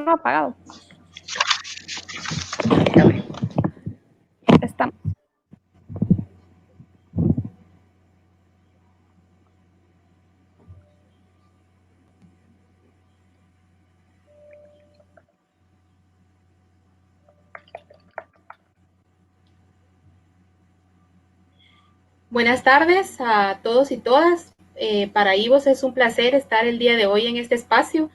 micrófono apagado. Estamos. Buenas tardes a todos y todas. Para Ivos es un placer estar el día de hoy en este espacio,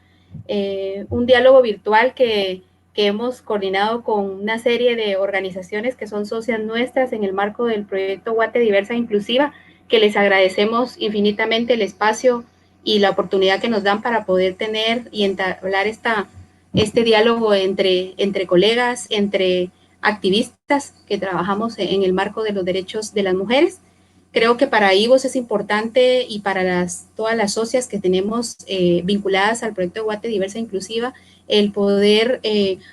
un diálogo virtual que hemos coordinado con una serie de organizaciones que son socias nuestras en el marco del proyecto Guate Diversa e Inclusiva, que les agradecemos infinitamente el espacio y la oportunidad que nos dan para poder tener y entablar este diálogo entre colegas, entre activistas que trabajamos en el marco de los derechos de las mujeres. Creo que para IVOS es importante y para todas las socias que tenemos vinculadas al proyecto de Guate Diversa e Inclusiva, el poder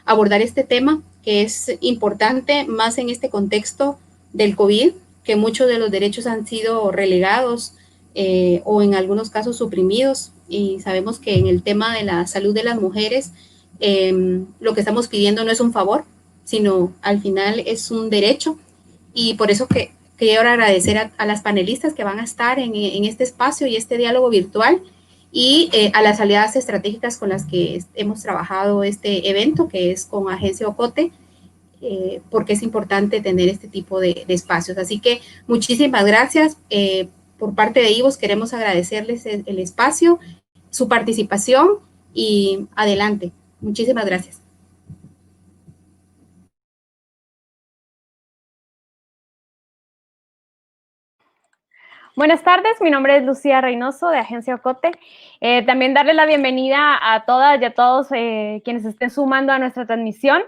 abordar este tema que es importante más en este contexto del COVID, que muchos de los derechos han sido relegados o en algunos casos suprimidos, y sabemos que en el tema de la salud de las mujeres lo que estamos pidiendo no es un favor, sino al final es un derecho, y por eso que quiero agradecer a las panelistas que van a estar en este espacio y este diálogo virtual, y a las aliadas estratégicas con las que hemos trabajado este evento, que es con Agencia Ocote, porque es importante tener este tipo de espacios. Así que muchísimas gracias. Por parte de IVOS queremos agradecerles el espacio, su participación, y adelante. Muchísimas gracias. Buenas tardes, mi nombre es Lucía Reynoso de Agencia Ocote. También darle la bienvenida a todas y a todos quienes estén sumando a nuestra transmisión.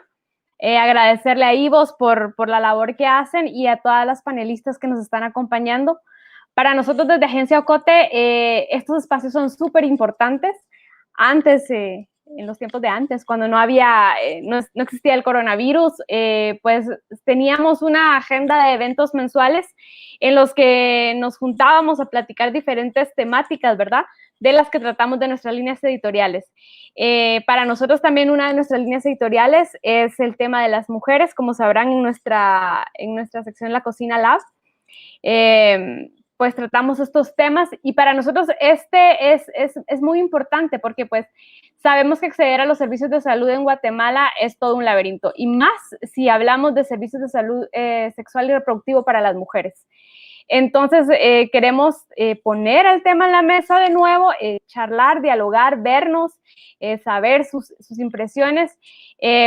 Agradecerle a IVOS por la labor que hacen y a todas las panelistas que nos están acompañando. Para nosotros desde Agencia Ocote, estos espacios son súper importantes. Antes, en los tiempos de antes, cuando no existía el coronavirus, pues teníamos una agenda de eventos mensuales en los que nos juntábamos a platicar diferentes temáticas, ¿verdad? De las que tratamos de nuestras líneas editoriales. Para nosotros también una de nuestras líneas editoriales es el tema de las mujeres, como sabrán en nuestra sección La Cocina Lab. Pues tratamos estos temas, y para nosotros este es muy importante porque pues sabemos que acceder a los servicios de salud en Guatemala es todo un laberinto, y más si hablamos de servicios de salud sexual y reproductivo para las mujeres. Entonces, queremos poner el tema en la mesa de nuevo, charlar, dialogar, vernos, saber sus impresiones,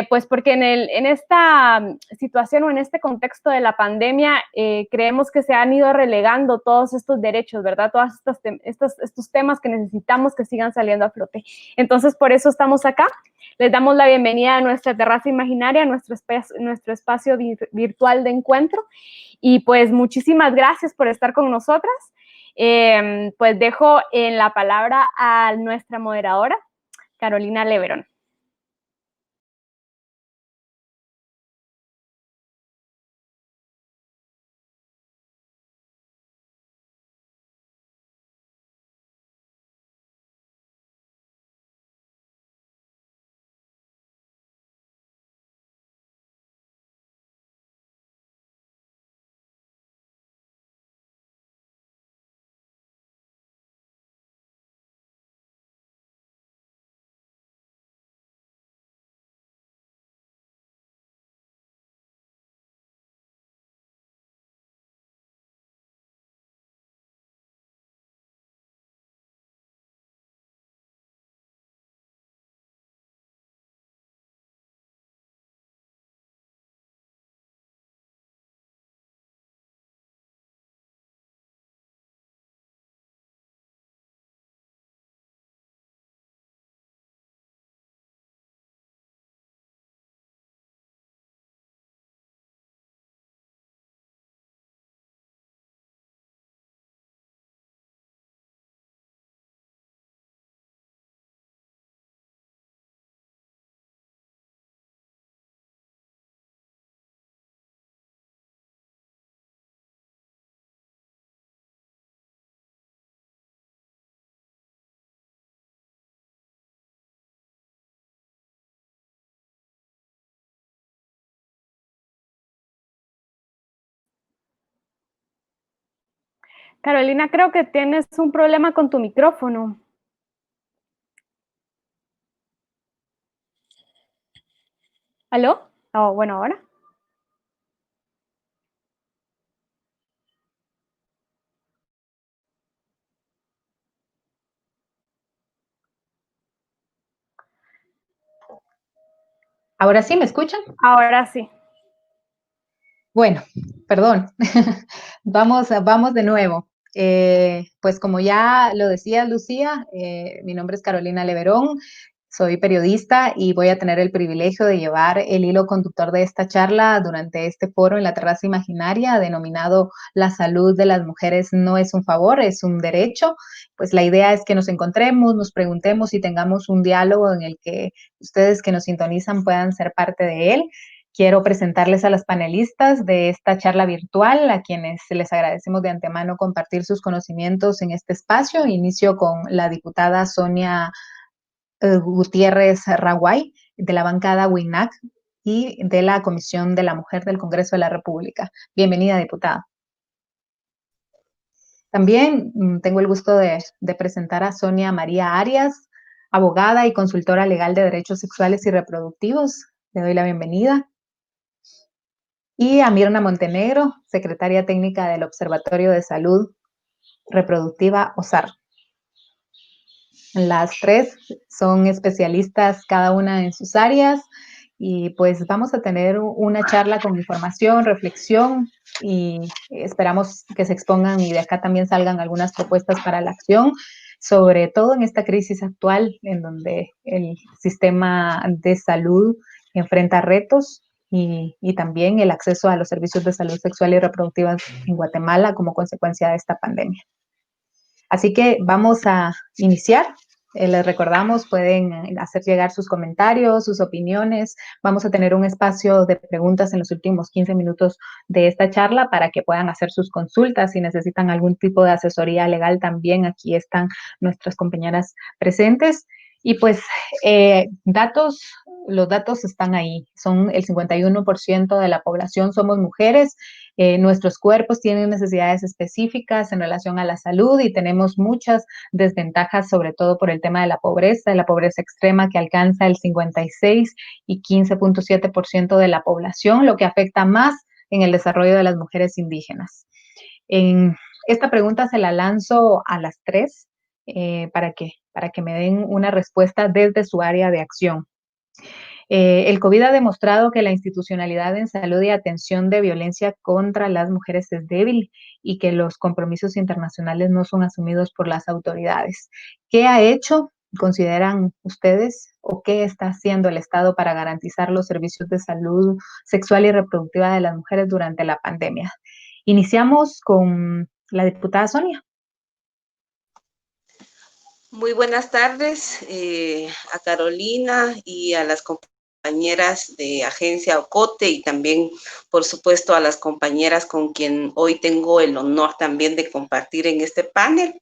pues porque en esta situación o en este contexto de la pandemia, creemos que se han ido relegando todos estos derechos, ¿verdad? Todos estos temas que necesitamos que sigan saliendo a flote. Entonces, por eso estamos acá. Les damos la bienvenida a nuestra terraza imaginaria, nuestro espacio virtual de encuentro. Y pues muchísimas gracias por estar con nosotras. Pues dejo en la palabra a nuestra moderadora, Carolina Leverón. Carolina, creo que tienes un problema con tu micrófono. ¿Aló? Oh, bueno, ahora. ¿Ahora sí me escuchan? Ahora sí. Bueno, perdón. Vamos de nuevo. Pues como ya lo decía Lucía, mi nombre es Carolina Leverón, soy periodista y voy a tener el privilegio de llevar el hilo conductor de esta charla durante este foro en la Terraza Imaginaria, denominado La salud de las mujeres no es un favor, es un derecho. Pues la idea es que nos encontremos, nos preguntemos y tengamos un diálogo en el que ustedes que nos sintonizan puedan ser parte de él. Quiero presentarles a las panelistas de esta charla virtual, a quienes les agradecemos de antemano compartir sus conocimientos en este espacio. Inicio con la diputada Sonia Gutiérrez Raguay, de la bancada WINAC y de la Comisión de la Mujer del Congreso de la República. Bienvenida, diputada. También tengo el gusto de presentar a Sonia María Arias, abogada y consultora legal de derechos sexuales y reproductivos. Le doy la bienvenida. Y a Mirna Montenegro, secretaria técnica del Observatorio de Salud Reproductiva OSAR. Las tres son especialistas cada una en sus áreas y pues vamos a tener una charla con información, reflexión y esperamos que se expongan y de acá también salgan algunas propuestas para la acción, sobre todo en esta crisis actual en donde el sistema de salud enfrenta retos y también el acceso a los servicios de salud sexual y reproductiva en Guatemala como consecuencia de esta pandemia. Así que vamos a iniciar. Les recordamos, pueden hacer llegar sus comentarios, sus opiniones. Vamos a tener un espacio de preguntas en los últimos 15 minutos de esta charla para que puedan hacer sus consultas. Si necesitan algún tipo de asesoría legal, también aquí están nuestras compañeras presentes. Y pues los datos están ahí. Son el 51% de la población somos mujeres. Nuestros cuerpos tienen necesidades específicas en relación a la salud y tenemos muchas desventajas, sobre todo por el tema de la pobreza extrema que alcanza el 56 y 15.7% de la población, lo que afecta más en el desarrollo de las mujeres indígenas. Esta pregunta se la lanzo a las tres para que me den una respuesta desde su área de acción. El COVID ha demostrado que la institucionalidad en salud y atención de violencia contra las mujeres es débil y que los compromisos internacionales no son asumidos por las autoridades. ¿Qué ha hecho, consideran ustedes, o qué está haciendo el Estado para garantizar los servicios de salud sexual y reproductiva de las mujeres durante la pandemia? Iniciamos con la diputada Sonia. Muy buenas tardes a Carolina y a las compañeras de Agencia Ocote y también, por supuesto, a las compañeras con quien hoy tengo el honor también de compartir en este panel.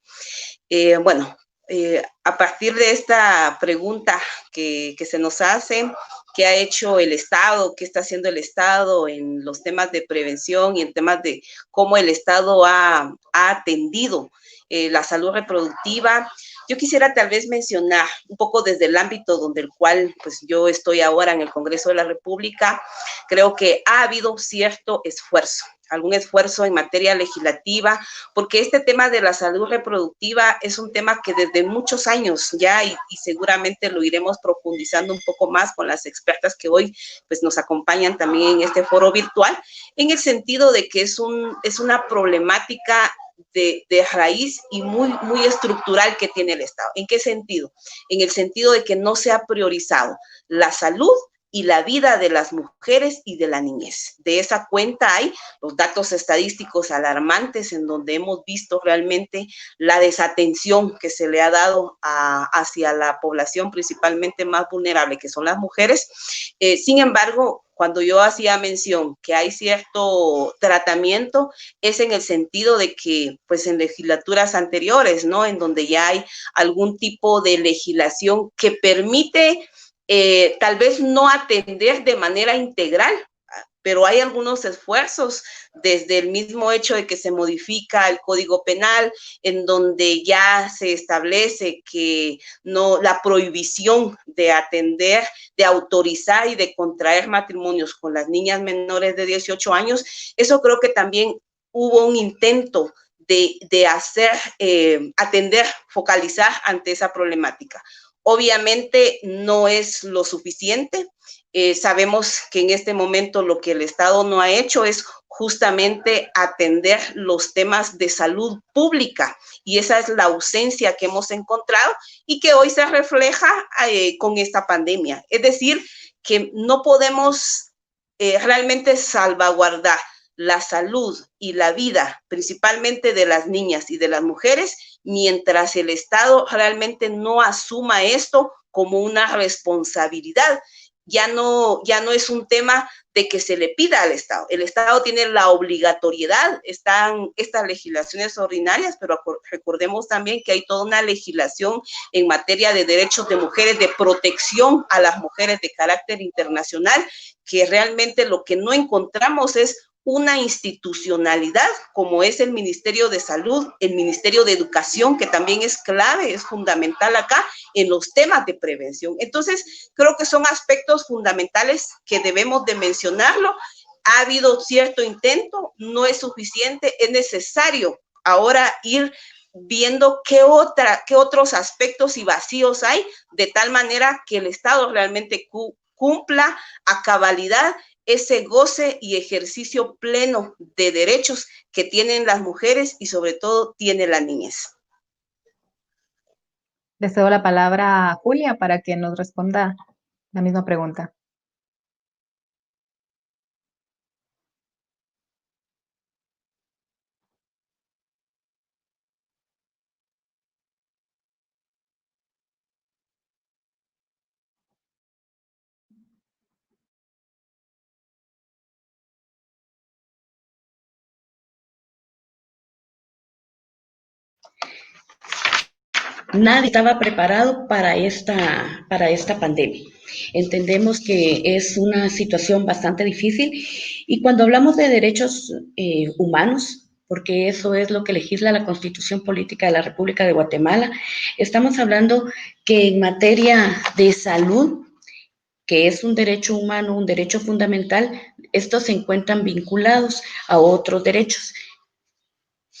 A partir de esta pregunta que se nos hace, ¿qué ha hecho el Estado? ¿Qué está haciendo el Estado en los temas de prevención y en temas de cómo el Estado ha atendido la salud reproductiva? Yo quisiera tal vez mencionar un poco desde el ámbito donde el cual pues yo estoy ahora en el Congreso de la República. Creo que ha habido cierto esfuerzo, algún esfuerzo en materia legislativa, porque este tema de la salud reproductiva es un tema que desde muchos años ya, y seguramente lo iremos profundizando un poco más con las expertas que hoy pues nos acompañan también en este foro virtual, en el sentido de que es una problemática de raíz y muy estructural que tiene el Estado. ¿En qué sentido? En el sentido de que no se ha priorizado la salud y la vida de las mujeres y de la niñez. De esa cuenta hay los datos estadísticos alarmantes en donde hemos visto realmente la desatención que se le ha dado hacia la población principalmente más vulnerable, que son las mujeres. Sin embargo, cuando yo hacía mención que hay cierto tratamiento, es en el sentido de que, pues en legislaturas anteriores, ¿no? En donde ya hay algún tipo de legislación que permite tal vez no atender de manera integral pero hay algunos esfuerzos desde el mismo hecho de que se modifica el Código Penal, en donde ya se establece que no, la prohibición de atender, de autorizar y de contraer matrimonios con las niñas menores de 18 años, eso creo que también hubo un intento de hacer, atender, focalizar ante esa problemática. Obviamente no es lo suficiente. Sabemos que en este momento lo que el Estado no ha hecho es justamente atender los temas de salud pública, y esa es la ausencia que hemos encontrado y que hoy se refleja con esta pandemia. Es decir, que no podemos realmente salvaguardar la salud y la vida, principalmente de las niñas y de las mujeres, mientras el Estado realmente no asuma esto como una responsabilidad. Ya no es un tema de que se le pida al Estado. El Estado tiene la obligatoriedad, están estas legislaciones ordinarias, pero recordemos también que hay toda una legislación en materia de derechos de mujeres, de protección a las mujeres de carácter internacional, que realmente lo que no encontramos es una institucionalidad como es el Ministerio de Salud, el Ministerio de Educación, que también es clave, es fundamental acá en los temas de prevención. Entonces, creo que son aspectos fundamentales que debemos de mencionarlo. Ha habido cierto intento, no es suficiente, es necesario ahora ir viendo qué otros aspectos y vacíos hay, de tal manera que el Estado realmente cumpla a cabalidad ese goce y ejercicio pleno de derechos que tienen las mujeres y sobre todo tiene la niñez. Le cedo la palabra a Julia para que nos responda la misma pregunta. Nadie estaba preparado para esta pandemia. Entendemos que es una situación bastante difícil y cuando hablamos de derechos humanos, porque eso es lo que legisla la Constitución Política de la República de Guatemala, estamos hablando que en materia de salud, que es un derecho humano, un derecho fundamental, estos se encuentran vinculados a otros derechos,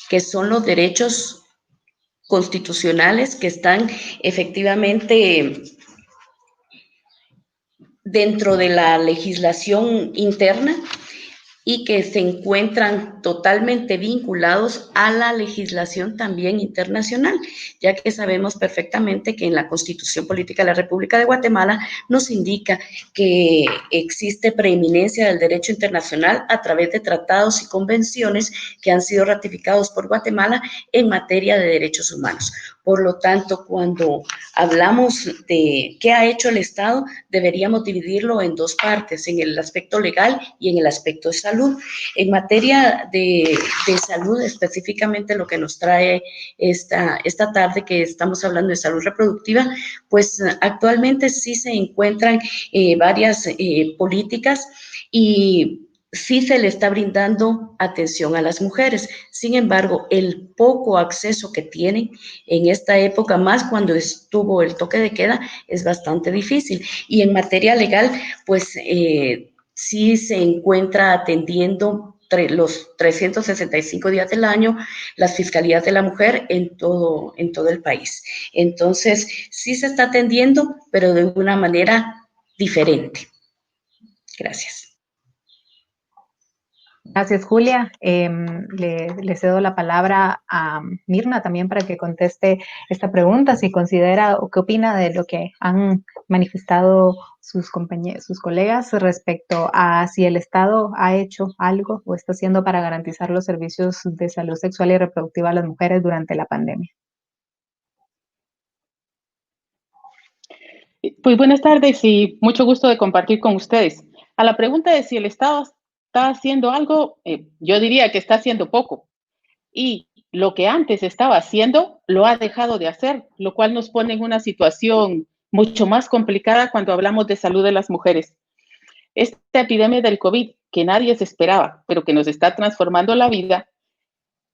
que son los derechos constitucionales que están efectivamente dentro de la legislación interna y que se encuentran totalmente vinculados a la legislación también internacional, ya que sabemos perfectamente que en la Constitución Política de la República de Guatemala nos indica que existe preeminencia del derecho internacional a través de tratados y convenciones que han sido ratificados por Guatemala en materia de derechos humanos. Por lo tanto, cuando hablamos de qué ha hecho el Estado, deberíamos dividirlo en dos partes, en el aspecto legal y en el aspecto de salud. En materia de salud, específicamente lo que nos trae esta tarde, que estamos hablando de salud reproductiva, pues actualmente sí se encuentran varias políticas y sí se le está brindando atención a las mujeres. Sin embargo, el poco acceso que tienen en esta época, más cuando estuvo el toque de queda, es bastante difícil. Y en materia legal, pues sí se encuentra atendiendo los 365 días del año las fiscalías de la mujer en todo el país. Entonces, sí se está atendiendo, pero de una manera diferente. Gracias. Gracias, Julia. Le cedo la palabra a Mirna también para que conteste esta pregunta, si considera o qué opina de lo que han manifestado sus colegas respecto a si el Estado ha hecho algo o está haciendo para garantizar los servicios de salud sexual y reproductiva a las mujeres durante la pandemia. Pues buenas tardes y mucho gusto de compartir con ustedes. A la pregunta de si el Estado está haciendo algo, yo diría que está haciendo poco. Y lo que antes estaba haciendo, lo ha dejado de hacer, lo cual nos pone en una situación mucho más complicada cuando hablamos de salud de las mujeres. Esta epidemia del COVID que nadie se esperaba, pero que nos está transformando la vida,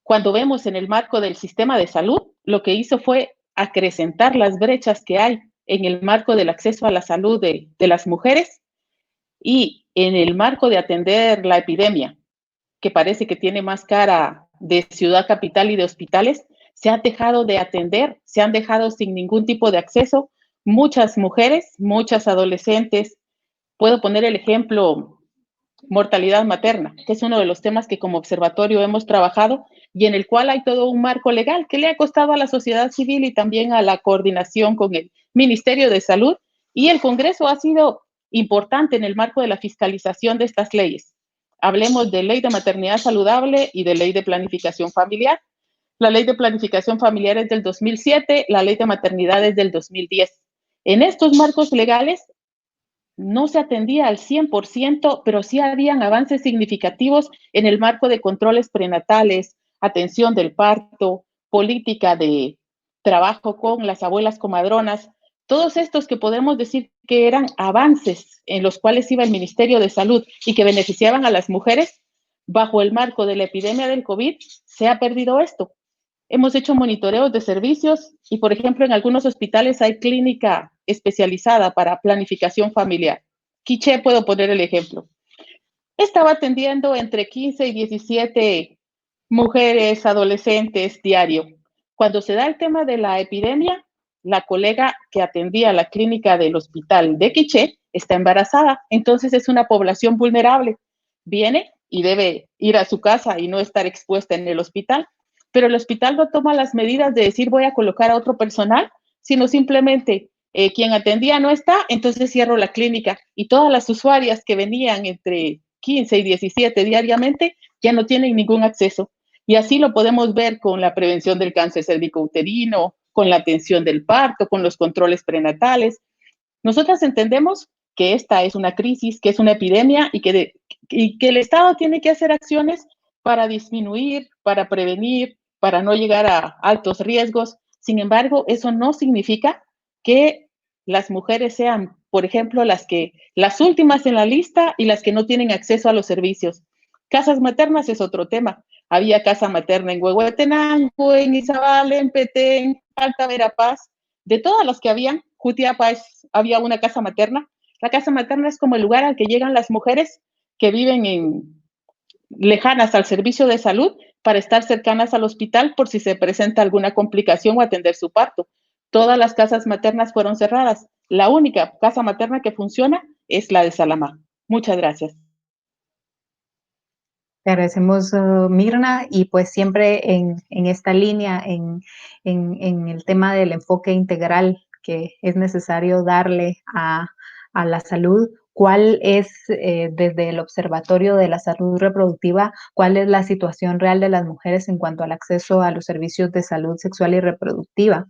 cuando vemos en el marco del sistema de salud, lo que hizo fue acrecentar las brechas que hay en el marco del acceso a la salud de las mujeres y en el marco de atender la epidemia, que parece que tiene más cara de ciudad capital y de hospitales, se ha dejado de atender, se han dejado sin ningún tipo de acceso muchas mujeres, muchas adolescentes. Puedo poner el ejemplo mortalidad materna, que es uno de los temas que como observatorio hemos trabajado y en el cual hay todo un marco legal que le ha costado a la sociedad civil y también a la coordinación con el Ministerio de Salud, y el Congreso ha sido importante en el marco de la fiscalización de estas leyes. Hablemos de ley de maternidad saludable y de ley de planificación familiar. La ley de planificación familiar es del 2007, la ley de maternidad es del 2010. En estos marcos legales no se atendía al 100%, pero sí habían avances significativos en el marco de controles prenatales, atención del parto, política de trabajo con las abuelas comadronas, todos estos que podemos decir que eran avances en los cuales iba el Ministerio de Salud y que beneficiaban a las mujeres, bajo el marco de la epidemia del COVID, se ha perdido esto. Hemos hecho monitoreos de servicios y, por ejemplo, en algunos hospitales hay clínica especializada para planificación familiar. Quiché, puedo poner el ejemplo. Estaba atendiendo entre 15 y 17 mujeres, adolescentes diario. Cuando se da el tema de la epidemia, la colega que atendía la clínica del hospital de Quiché está embarazada, entonces es una población vulnerable. Viene y debe ir a su casa y no estar expuesta en el hospital, pero el hospital no toma las medidas de decir voy a colocar a otro personal, sino simplemente quien atendía no está, entonces cierro la clínica y todas las usuarias que venían entre 15 y 17 diariamente ya no tienen ningún acceso. Y así lo podemos ver con la prevención del cáncer cérvico-uterino, con la atención del parto, con los controles prenatales. Nosotras entendemos que esta es una crisis, que es una epidemia y que el Estado tiene que hacer acciones para disminuir, para prevenir, para no llegar a altos riesgos. Sin embargo, eso no significa que las mujeres sean, por ejemplo, las últimas en la lista y las que no tienen acceso a los servicios. Casas maternas es otro tema. Había casa materna en Huehuetenango, en Izabal, en Petén, Alta Verapaz. De todas las que habían, Jutiapa había una casa materna. La casa materna es como el lugar al que llegan las mujeres que viven lejanas al servicio de salud para estar cercanas al hospital por si se presenta alguna complicación o atender su parto. Todas las casas maternas fueron cerradas. La única casa materna que funciona es la de Salamá. Muchas gracias. Te agradecemos, Mirna, y pues siempre en esta línea, en el tema del enfoque integral que es necesario darle a la salud. ¿Cuál es, desde el Observatorio de la Salud Reproductiva, cuál es la situación real de las mujeres en cuanto al acceso a los servicios de salud sexual y reproductiva?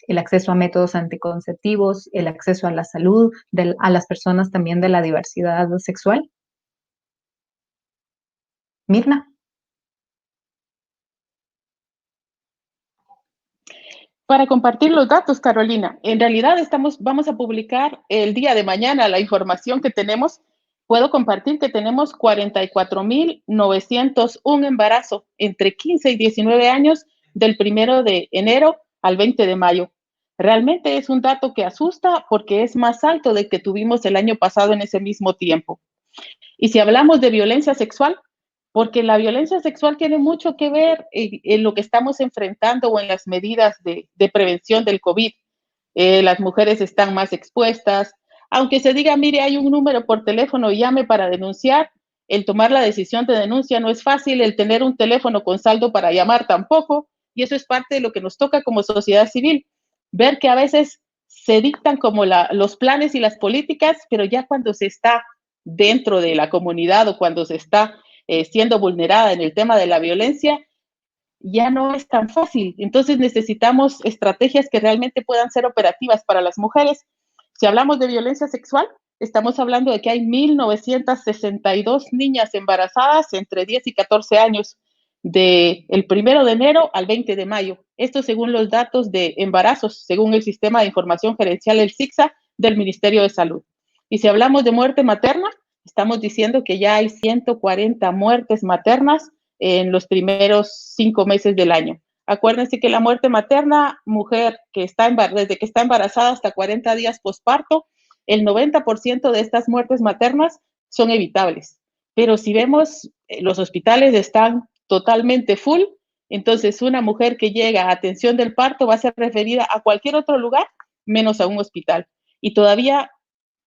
El acceso a métodos anticonceptivos, el acceso a la salud, a las personas también de la diversidad sexual. Mirna. Para compartir los datos, Carolina, en realidad vamos a publicar el día de mañana la información que tenemos. Puedo compartir que tenemos 44,901 embarazos entre 15 y 19 años del 1 de enero al 20 de mayo. Realmente es un dato que asusta porque es más alto del que tuvimos el año pasado en ese mismo tiempo. Y si hablamos de violencia sexual, porque la violencia sexual tiene mucho que ver en lo que estamos enfrentando o en las medidas de prevención del COVID. Las mujeres están más expuestas. Aunque se diga, mire, hay un número por teléfono, llame para denunciar, el tomar la decisión de denuncia no es fácil, el tener un teléfono con saldo para llamar tampoco, y eso es parte de lo que nos toca como sociedad civil, ver que a veces se dictan como los planes y las políticas, pero ya cuando se está dentro de la comunidad o cuando se está siendo vulnerada en el tema de la violencia, ya no es tan fácil. Entonces necesitamos estrategias que realmente puedan ser operativas para las mujeres. Si hablamos de violencia sexual, estamos hablando de que hay 1,962 niñas embarazadas entre 10 y 14 años del 1 de enero al 20 de mayo. Esto según los datos de embarazos, según el Sistema de Información Gerencial, el SIGSA, del Ministerio de Salud. Y si hablamos de muerte materna, estamos diciendo que ya hay 140 muertes maternas en los primeros 5 meses del año. Acuérdense que la muerte materna, mujer que está desde que está embarazada hasta 40 días posparto, el 90% de estas muertes maternas son evitables. Pero si vemos, los hospitales están totalmente full, entonces una mujer que llega a atención del parto va a ser referida a cualquier otro lugar, menos a un hospital. Y todavía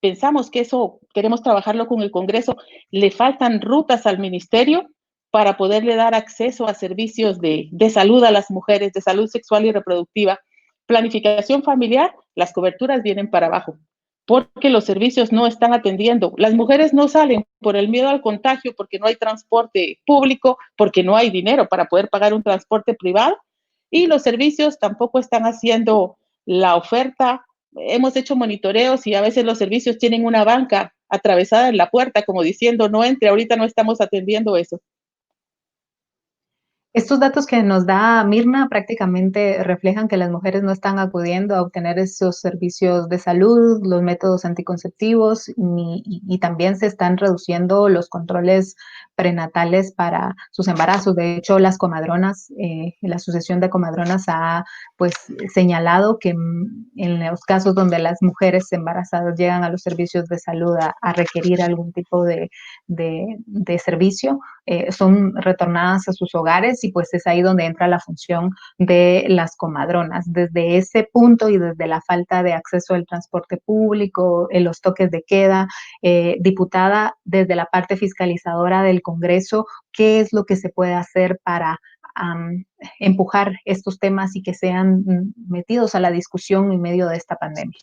pensamos que eso queremos trabajarlo con el Congreso, le faltan rutas al ministerio para poderle dar acceso a servicios de salud a las mujeres, de salud sexual y reproductiva. Planificación familiar, las coberturas vienen para abajo, porque los servicios no están atendiendo. Las mujeres no salen por el miedo al contagio, porque no hay transporte público, porque no hay dinero para poder pagar un transporte privado, y los servicios tampoco están haciendo la oferta. Hemos hecho monitoreos y a veces los servicios tienen una banca atravesada en la puerta, como diciendo, no entre, ahorita no estamos atendiendo eso. Estos datos que nos da Mirna prácticamente reflejan que las mujeres no están acudiendo a obtener esos servicios de salud, los métodos anticonceptivos, y también se están reduciendo los controles prenatales para sus embarazos. De hecho, las comadronas, la Asociación de Comadronas ha pues señalado que en los casos donde las mujeres embarazadas llegan a los servicios de salud a requerir algún tipo de servicio, son retornadas a sus hogares, y pues es ahí donde entra la función de las comadronas. Desde ese punto y desde la falta de acceso al transporte público, los toques de queda, diputada, desde la parte fiscalizadora del Congreso, ¿qué es lo que se puede hacer para empujar estos temas y que sean metidos a la discusión en medio de esta pandemia?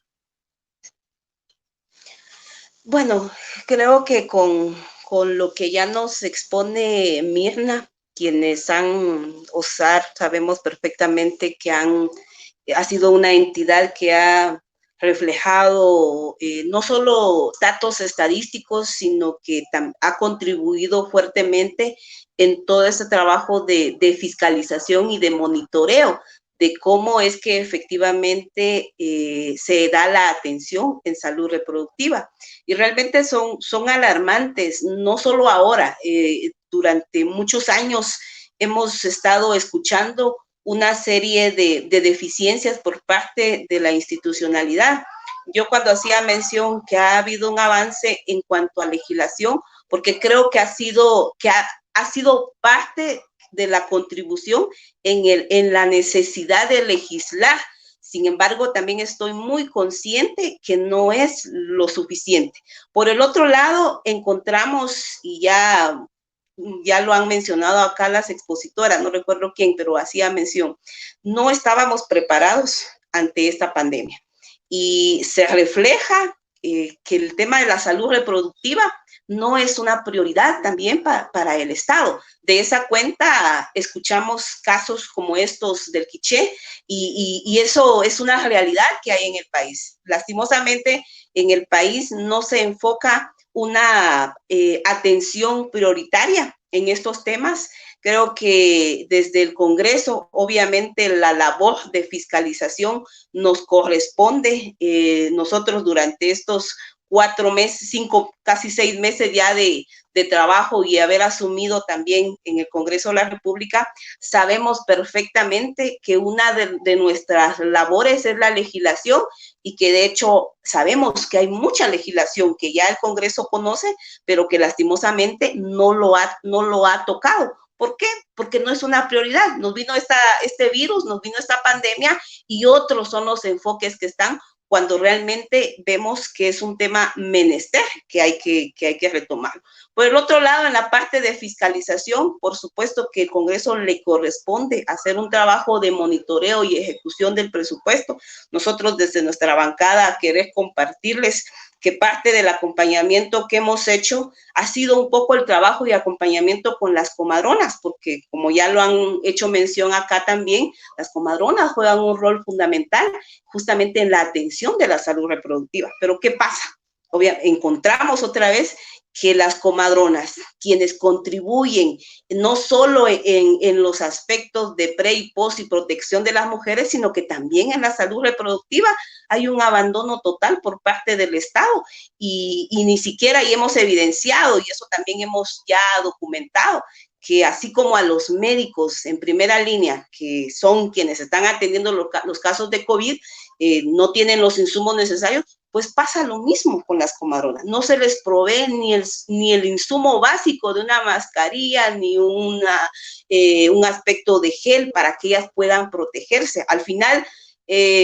Bueno, creo que con lo que ya nos expone Mirna, quienes han OSAR, sabemos perfectamente que ha sido una entidad que ha reflejado no solo datos estadísticos, sino que ha contribuido fuertemente en todo este trabajo de fiscalización y de monitoreo de cómo es que efectivamente se da la atención en salud reproductiva. Y realmente son alarmantes, no solo ahora, durante muchos años hemos estado escuchando una serie de deficiencias por parte de la institucionalidad. Yo cuando hacía mención que ha habido un avance en cuanto a legislación, porque creo que ha sido parte de la contribución en la necesidad de legislar. Sin embargo, también estoy muy consciente que no es lo suficiente. Por el otro lado, encontramos, y ya lo han mencionado acá las expositoras, no recuerdo quién, pero hacía mención, no estábamos preparados ante esta pandemia. Y se refleja que el tema de la salud reproductiva no es una prioridad también para el Estado. De esa cuenta, escuchamos casos como estos del Quiché, y eso es una realidad que hay en el país. Lastimosamente, en el país no se enfoca una atención prioritaria en estos temas. Creo que desde el Congreso, obviamente, la labor de fiscalización nos corresponde. Nosotros durante estos 4 meses, 5, casi 6 meses ya de trabajo y haber asumido también en el Congreso de la República, sabemos perfectamente que una de nuestras labores es la legislación, y que de hecho sabemos que hay mucha legislación que ya el Congreso conoce, pero que lastimosamente no lo ha tocado. ¿Por qué? Porque no es una prioridad. Nos vino este virus, nos vino esta pandemia, y otros son los enfoques que están, cuando realmente vemos que es un tema menester que hay que retomar. Por el otro lado, en la parte de fiscalización, por supuesto que el Congreso le corresponde hacer un trabajo de monitoreo y ejecución del presupuesto. Nosotros desde nuestra bancada queremos compartirles que parte del acompañamiento que hemos hecho ha sido un poco el trabajo y acompañamiento con las comadronas, porque como ya lo han hecho mención acá también, las comadronas juegan un rol fundamental justamente en la atención de la salud reproductiva. Pero ¿qué pasa? Obviamente, encontramos otra vez que las comadronas, quienes contribuyen no solo en los aspectos de pre y post y protección de las mujeres, sino que también en la salud reproductiva hay un abandono total por parte del Estado y ni siquiera ahí hemos evidenciado, y eso también hemos ya documentado, que así como a los médicos en primera línea, que son quienes están atendiendo los casos de COVID, no tienen los insumos necesarios, pues pasa lo mismo con las comadronas. No se les provee ni el insumo básico de una mascarilla, ni un aspecto de gel para que ellas puedan protegerse. Al final,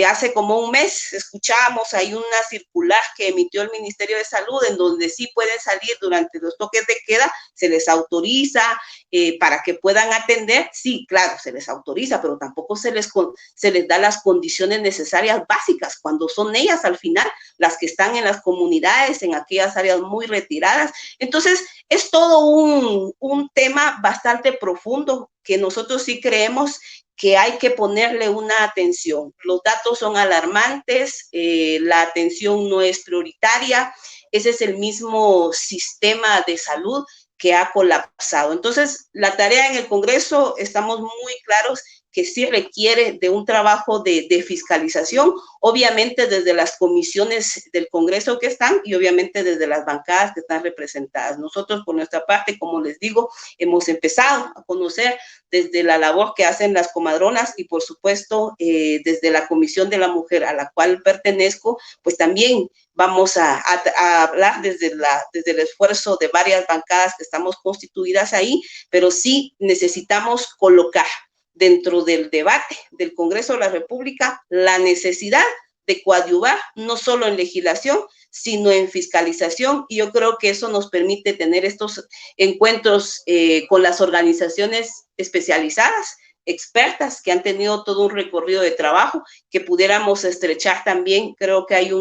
hace como un mes escuchábamos ahí una circular que emitió el Ministerio de Salud en donde sí pueden salir durante los toques de queda, se les autoriza para que puedan atender. Sí, claro, se les autoriza, pero tampoco se les da las condiciones necesarias básicas cuando son ellas al final las que están en las comunidades, en aquellas áreas muy retiradas. Entonces, es todo un tema bastante profundo que nosotros sí creemos que hay que ponerle una atención. Los datos son alarmantes, la atención no es prioritaria, ese es el mismo sistema de salud que ha colapsado. Entonces, la tarea en el Congreso, estamos muy claros que sí requiere de un trabajo de fiscalización, obviamente desde las comisiones del Congreso que están y obviamente desde las bancadas que están representadas. Nosotros, por nuestra parte, como les digo, hemos empezado a conocer desde la labor que hacen las comadronas y, por supuesto, desde la Comisión de la Mujer a la cual pertenezco, pues también vamos a hablar desde el esfuerzo de varias bancadas que estamos constituidas ahí, pero sí necesitamos colocar dentro del debate del Congreso de la República la necesidad de coadyuvar no solo en legislación, sino en fiscalización, y yo creo que eso nos permite tener estos encuentros con las organizaciones especializadas, expertas, que han tenido todo un recorrido de trabajo, que pudiéramos estrechar también. Creo que hay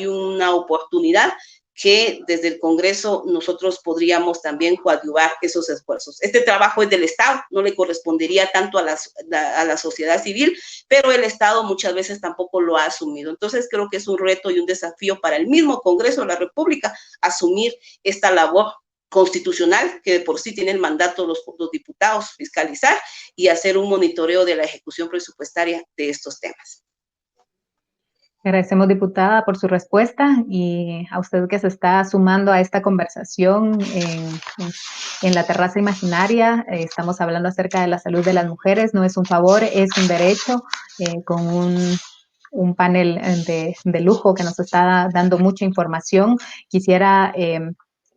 una oportunidad que desde el Congreso nosotros podríamos también coadyuvar esos esfuerzos. Este trabajo es del Estado, no le correspondería tanto a la sociedad civil, pero el Estado muchas veces tampoco lo ha asumido. Entonces creo que es un reto y un desafío para el mismo Congreso de la República asumir esta labor constitucional que de por sí tiene el mandato los diputados, fiscalizar y hacer un monitoreo de la ejecución presupuestaria de estos temas. Agradecemos, diputada, por su respuesta, y a usted que se está sumando a esta conversación en la terraza imaginaria. Estamos hablando acerca de la salud de las mujeres. No es un favor, es un derecho, con un panel de lujo que nos está dando mucha información. Quisiera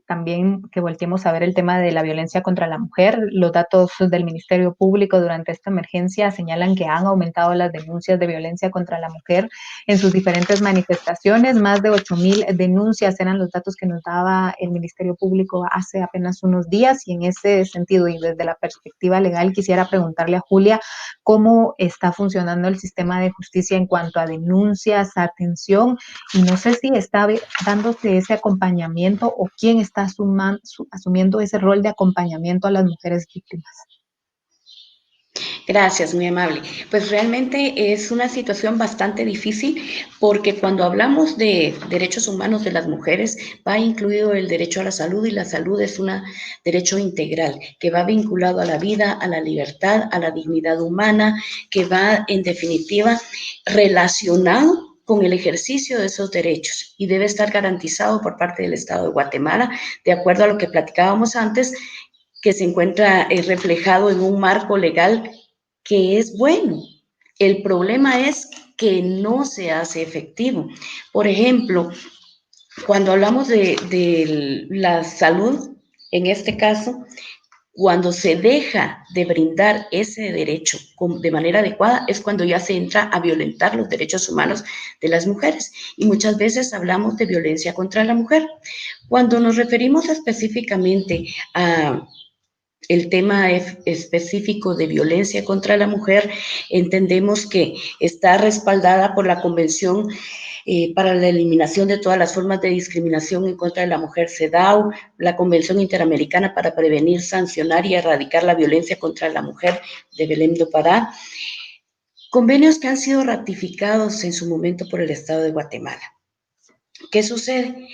también que volteemos a ver el tema de la violencia contra la mujer. Los datos del Ministerio Público durante esta emergencia señalan que han aumentado las denuncias de violencia contra la mujer en sus diferentes manifestaciones. Más de 8,000 denuncias eran los datos que nos daba el Ministerio Público hace apenas unos días, y en ese sentido y desde la perspectiva legal quisiera preguntarle a Julia cómo está funcionando el sistema de justicia en cuanto a denuncias, atención, y no sé si está dándose ese acompañamiento o quién está asumiendo ese rol de acompañamiento a las mujeres víctimas. Gracias, muy amable. Pues realmente es una situación bastante difícil porque cuando hablamos de derechos humanos de las mujeres va incluido el derecho a la salud, y la salud es un derecho integral que va vinculado a la vida, a la libertad, a la dignidad humana, que va en definitiva relacionado con el ejercicio de esos derechos y debe estar garantizado por parte del Estado de Guatemala, de acuerdo a lo que platicábamos antes, que se encuentra reflejado en un marco legal que es bueno. El problema es que no se hace efectivo. Por ejemplo, cuando hablamos de la salud, en este caso, cuando se deja de brindar ese derecho de manera adecuada es cuando ya se entra a violentar los derechos humanos de las mujeres. Y muchas veces hablamos de violencia contra la mujer. Cuando nos referimos específicamente a el tema específico de violencia contra la mujer, entendemos que está respaldada por la Convención para la eliminación de todas las formas de discriminación en contra de la mujer, CEDAW, la Convención Interamericana para prevenir, sancionar y erradicar la violencia contra la mujer de Belém do Pará, convenios que han sido ratificados en su momento por el Estado de Guatemala. ¿Qué sucede?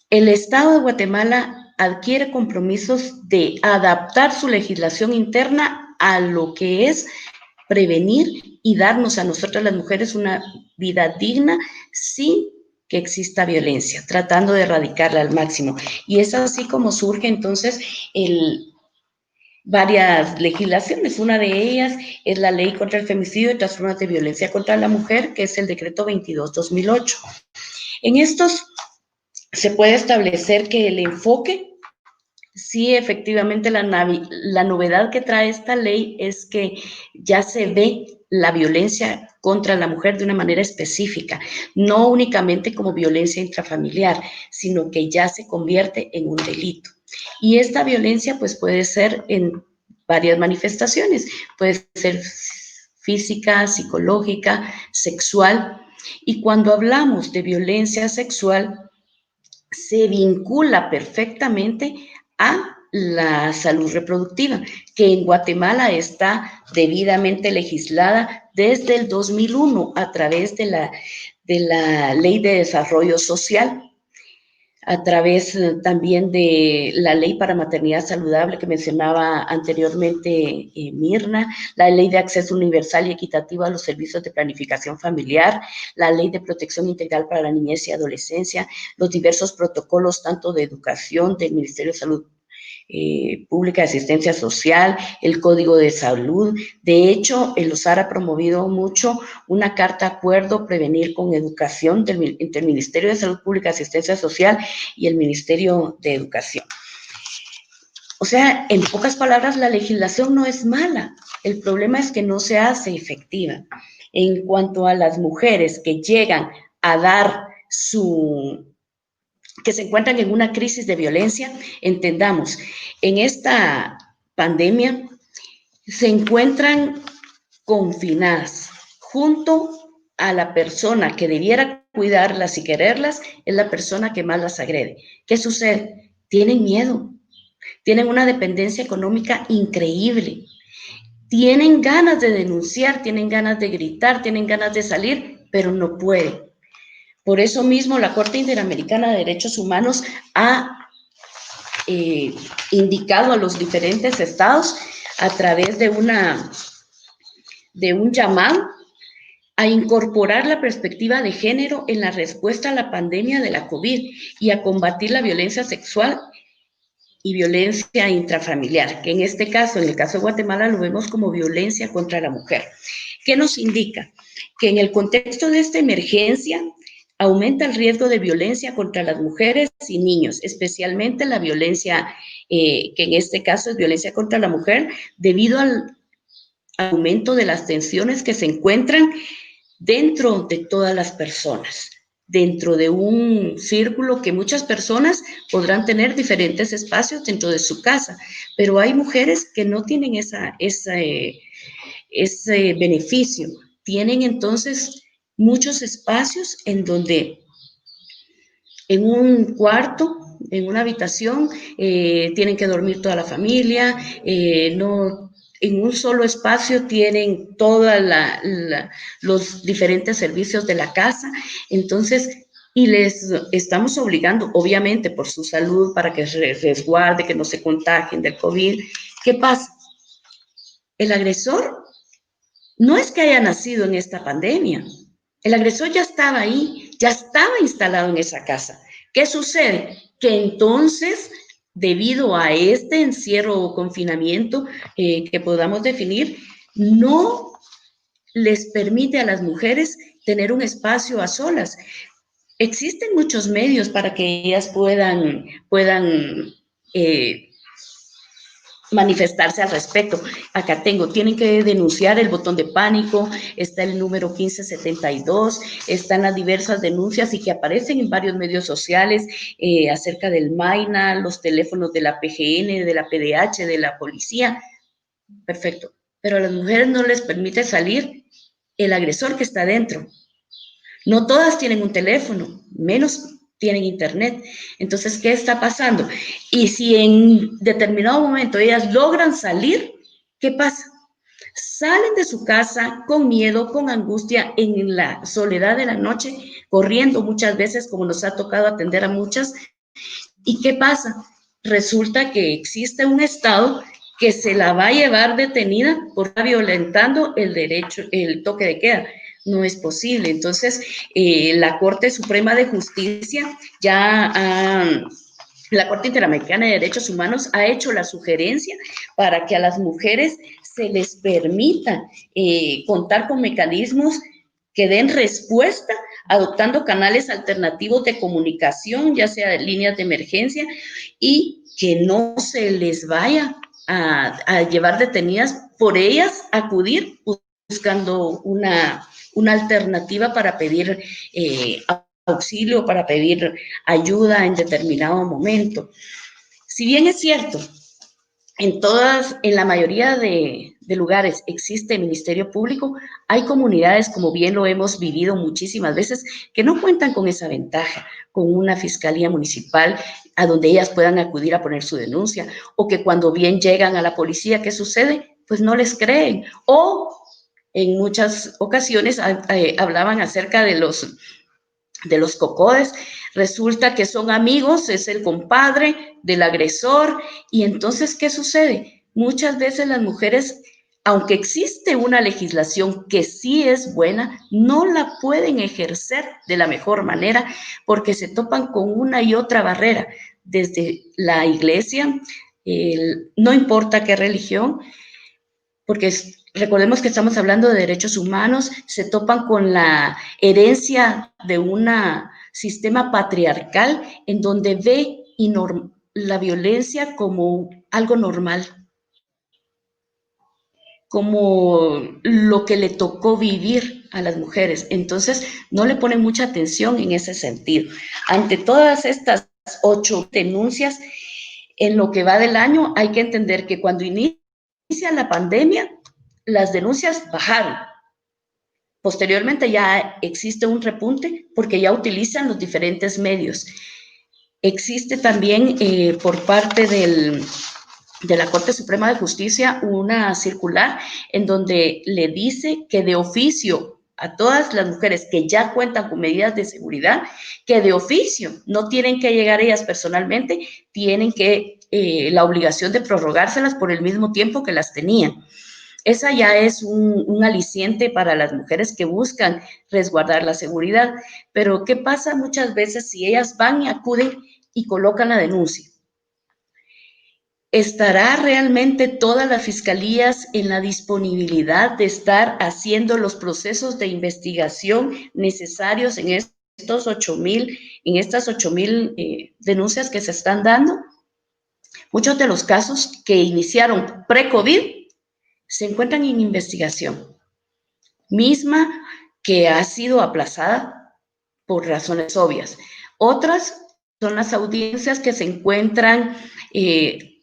El Estado de Guatemala adquiere compromisos de adaptar su legislación interna a lo que es prevenir y darnos a nosotras las mujeres una vida digna sin que exista violencia, tratando de erradicarla al máximo. Y es así como surge entonces varias legislaciones. Una de ellas es la Ley contra el Femicidio y otras formas de violencia contra la mujer, que es el Decreto 22/2008. En estos se puede establecer que el enfoque, sí, efectivamente, la novedad que trae esta ley es que ya se ve la violencia contra la mujer de una manera específica, no únicamente como violencia intrafamiliar, sino que ya se convierte en un delito. Y esta violencia pues puede ser en varias manifestaciones, puede ser física, psicológica, sexual. Y cuando hablamos de violencia sexual, se vincula perfectamente a la salud reproductiva, que en Guatemala está debidamente legislada desde el 2001 a través de la Ley de Desarrollo Social, a través también de la Ley para Maternidad Saludable que mencionaba anteriormente Mirna, la Ley de Acceso Universal y Equitativo a los Servicios de Planificación Familiar, la Ley de Protección Integral para la Niñez y Adolescencia, los diversos protocolos tanto de educación del Ministerio de Salud Pública de Asistencia Social, el Código de Salud. De hecho, el OSAR ha promovido mucho una carta acuerdo prevenir con educación entre el Ministerio de Salud Pública de Asistencia Social y el Ministerio de Educación. O sea, en pocas palabras, la legislación no es mala. El problema es que no se hace efectiva. En cuanto a las mujeres que llegan a dar que se encuentran en una crisis de violencia, entendamos, en esta pandemia se encuentran confinadas junto a la persona que debiera cuidarlas y quererlas, es la persona que más las agrede. ¿Qué sucede? Tienen miedo, tienen una dependencia económica increíble, tienen ganas de denunciar, tienen ganas de gritar, tienen ganas de salir, pero no pueden. Por eso mismo la Corte Interamericana de Derechos Humanos ha indicado a los diferentes estados a través de un llamado a incorporar la perspectiva de género en la respuesta a la pandemia de la COVID y a combatir la violencia sexual y violencia intrafamiliar, que en este caso, en el caso de Guatemala, lo vemos como violencia contra la mujer. ¿Qué nos indica? Que en el contexto de esta emergencia aumenta el riesgo de violencia contra las mujeres y niños, especialmente la violencia, que en este caso es violencia contra la mujer, debido al aumento de las tensiones que se encuentran dentro de todas las personas, dentro de un círculo que muchas personas podrán tener diferentes espacios dentro de su casa, pero hay mujeres que no tienen ese beneficio, tienen entonces muchos espacios en donde en un cuarto, en una habitación, tienen que dormir toda la familia, no, en un solo espacio tienen todos los diferentes servicios de la casa, entonces, y les estamos obligando, obviamente, por su salud, para que se resguarde, que no se contagien del COVID. ¿Qué pasa? El agresor no es que haya nacido en esta pandemia, el agresor ya estaba ahí, ya estaba instalado en esa casa. ¿Qué sucede? Que entonces, debido a este encierro o confinamiento que podamos definir, no les permite a las mujeres tener un espacio a solas. Existen muchos medios para que ellas puedan manifestarse al respecto. Acá tienen que denunciar el botón de pánico, está el número 1572, están las diversas denuncias y que aparecen en varios medios sociales acerca del MAINA, los teléfonos de la PGN, de la PDH, de la policía. Perfecto. Pero a las mujeres no les permite salir el agresor que está dentro. No todas tienen un teléfono, menos tienen internet. Entonces, ¿qué está pasando? Y si en determinado momento ellas logran salir, ¿qué pasa? Salen de su casa con miedo, con angustia, en la soledad de la noche, corriendo muchas veces, como nos ha tocado atender a muchas. ¿Y qué pasa? resulta que existe un Estado que se la va a llevar detenida por estar violentando el derecho, el toque de queda. No es posible. Entonces, la Corte Suprema de Justicia la Corte Interamericana de Derechos Humanos ha hecho la sugerencia para que a las mujeres se les permita contar con mecanismos que den respuesta adoptando canales alternativos de comunicación, ya sea líneas de emergencia, y que no se les vaya a llevar detenidas por ellas acudir buscando una alternativa para pedir auxilio, para pedir ayuda en determinado momento. Si bien es cierto, en la mayoría de lugares existe Ministerio Público, hay comunidades, como bien lo hemos vivido muchísimas veces, que no cuentan con esa ventaja, con una fiscalía municipal a donde ellas puedan acudir a poner su denuncia, o que cuando bien llegan a la policía, ¿qué sucede? Pues no les creen, o en muchas ocasiones hablaban acerca de los cocodes, resulta que son amigos, es el compadre del agresor, y entonces, ¿qué sucede? Muchas veces las mujeres, aunque existe una legislación que sí es buena, no la pueden ejercer de la mejor manera porque se topan con una y otra barrera, desde la iglesia, no importa qué religión, porque recordemos que estamos hablando de derechos humanos, se topan con la herencia de un sistema patriarcal en donde ve la violencia como algo normal, como lo que le tocó vivir a las mujeres. Entonces, no le ponen mucha atención en ese sentido. Ante todas estas 8 denuncias, en lo que va del año, hay que entender que cuando inicia la pandemia, las denuncias bajaron. Posteriormente ya existe un repunte porque ya utilizan los diferentes medios. Existe también por parte de la Corte Suprema de Justicia una circular en donde le dice que de oficio a todas las mujeres que ya cuentan con medidas de seguridad, que de oficio no tienen que llegar ellas personalmente, tienen que la obligación de prorrogárselas por el mismo tiempo que las tenían. Esa ya es un aliciente para las mujeres que buscan resguardar la seguridad. Pero ¿qué pasa muchas veces si ellas van y acuden y colocan la denuncia? ¿Estará realmente todas las fiscalías en la disponibilidad de estar haciendo los procesos de investigación necesarios en estas 8,000 denuncias que se están dando? Muchos de los casos que iniciaron pre-COVID se encuentran en investigación, misma que ha sido aplazada por razones obvias. Otras son las audiencias que se encuentran, se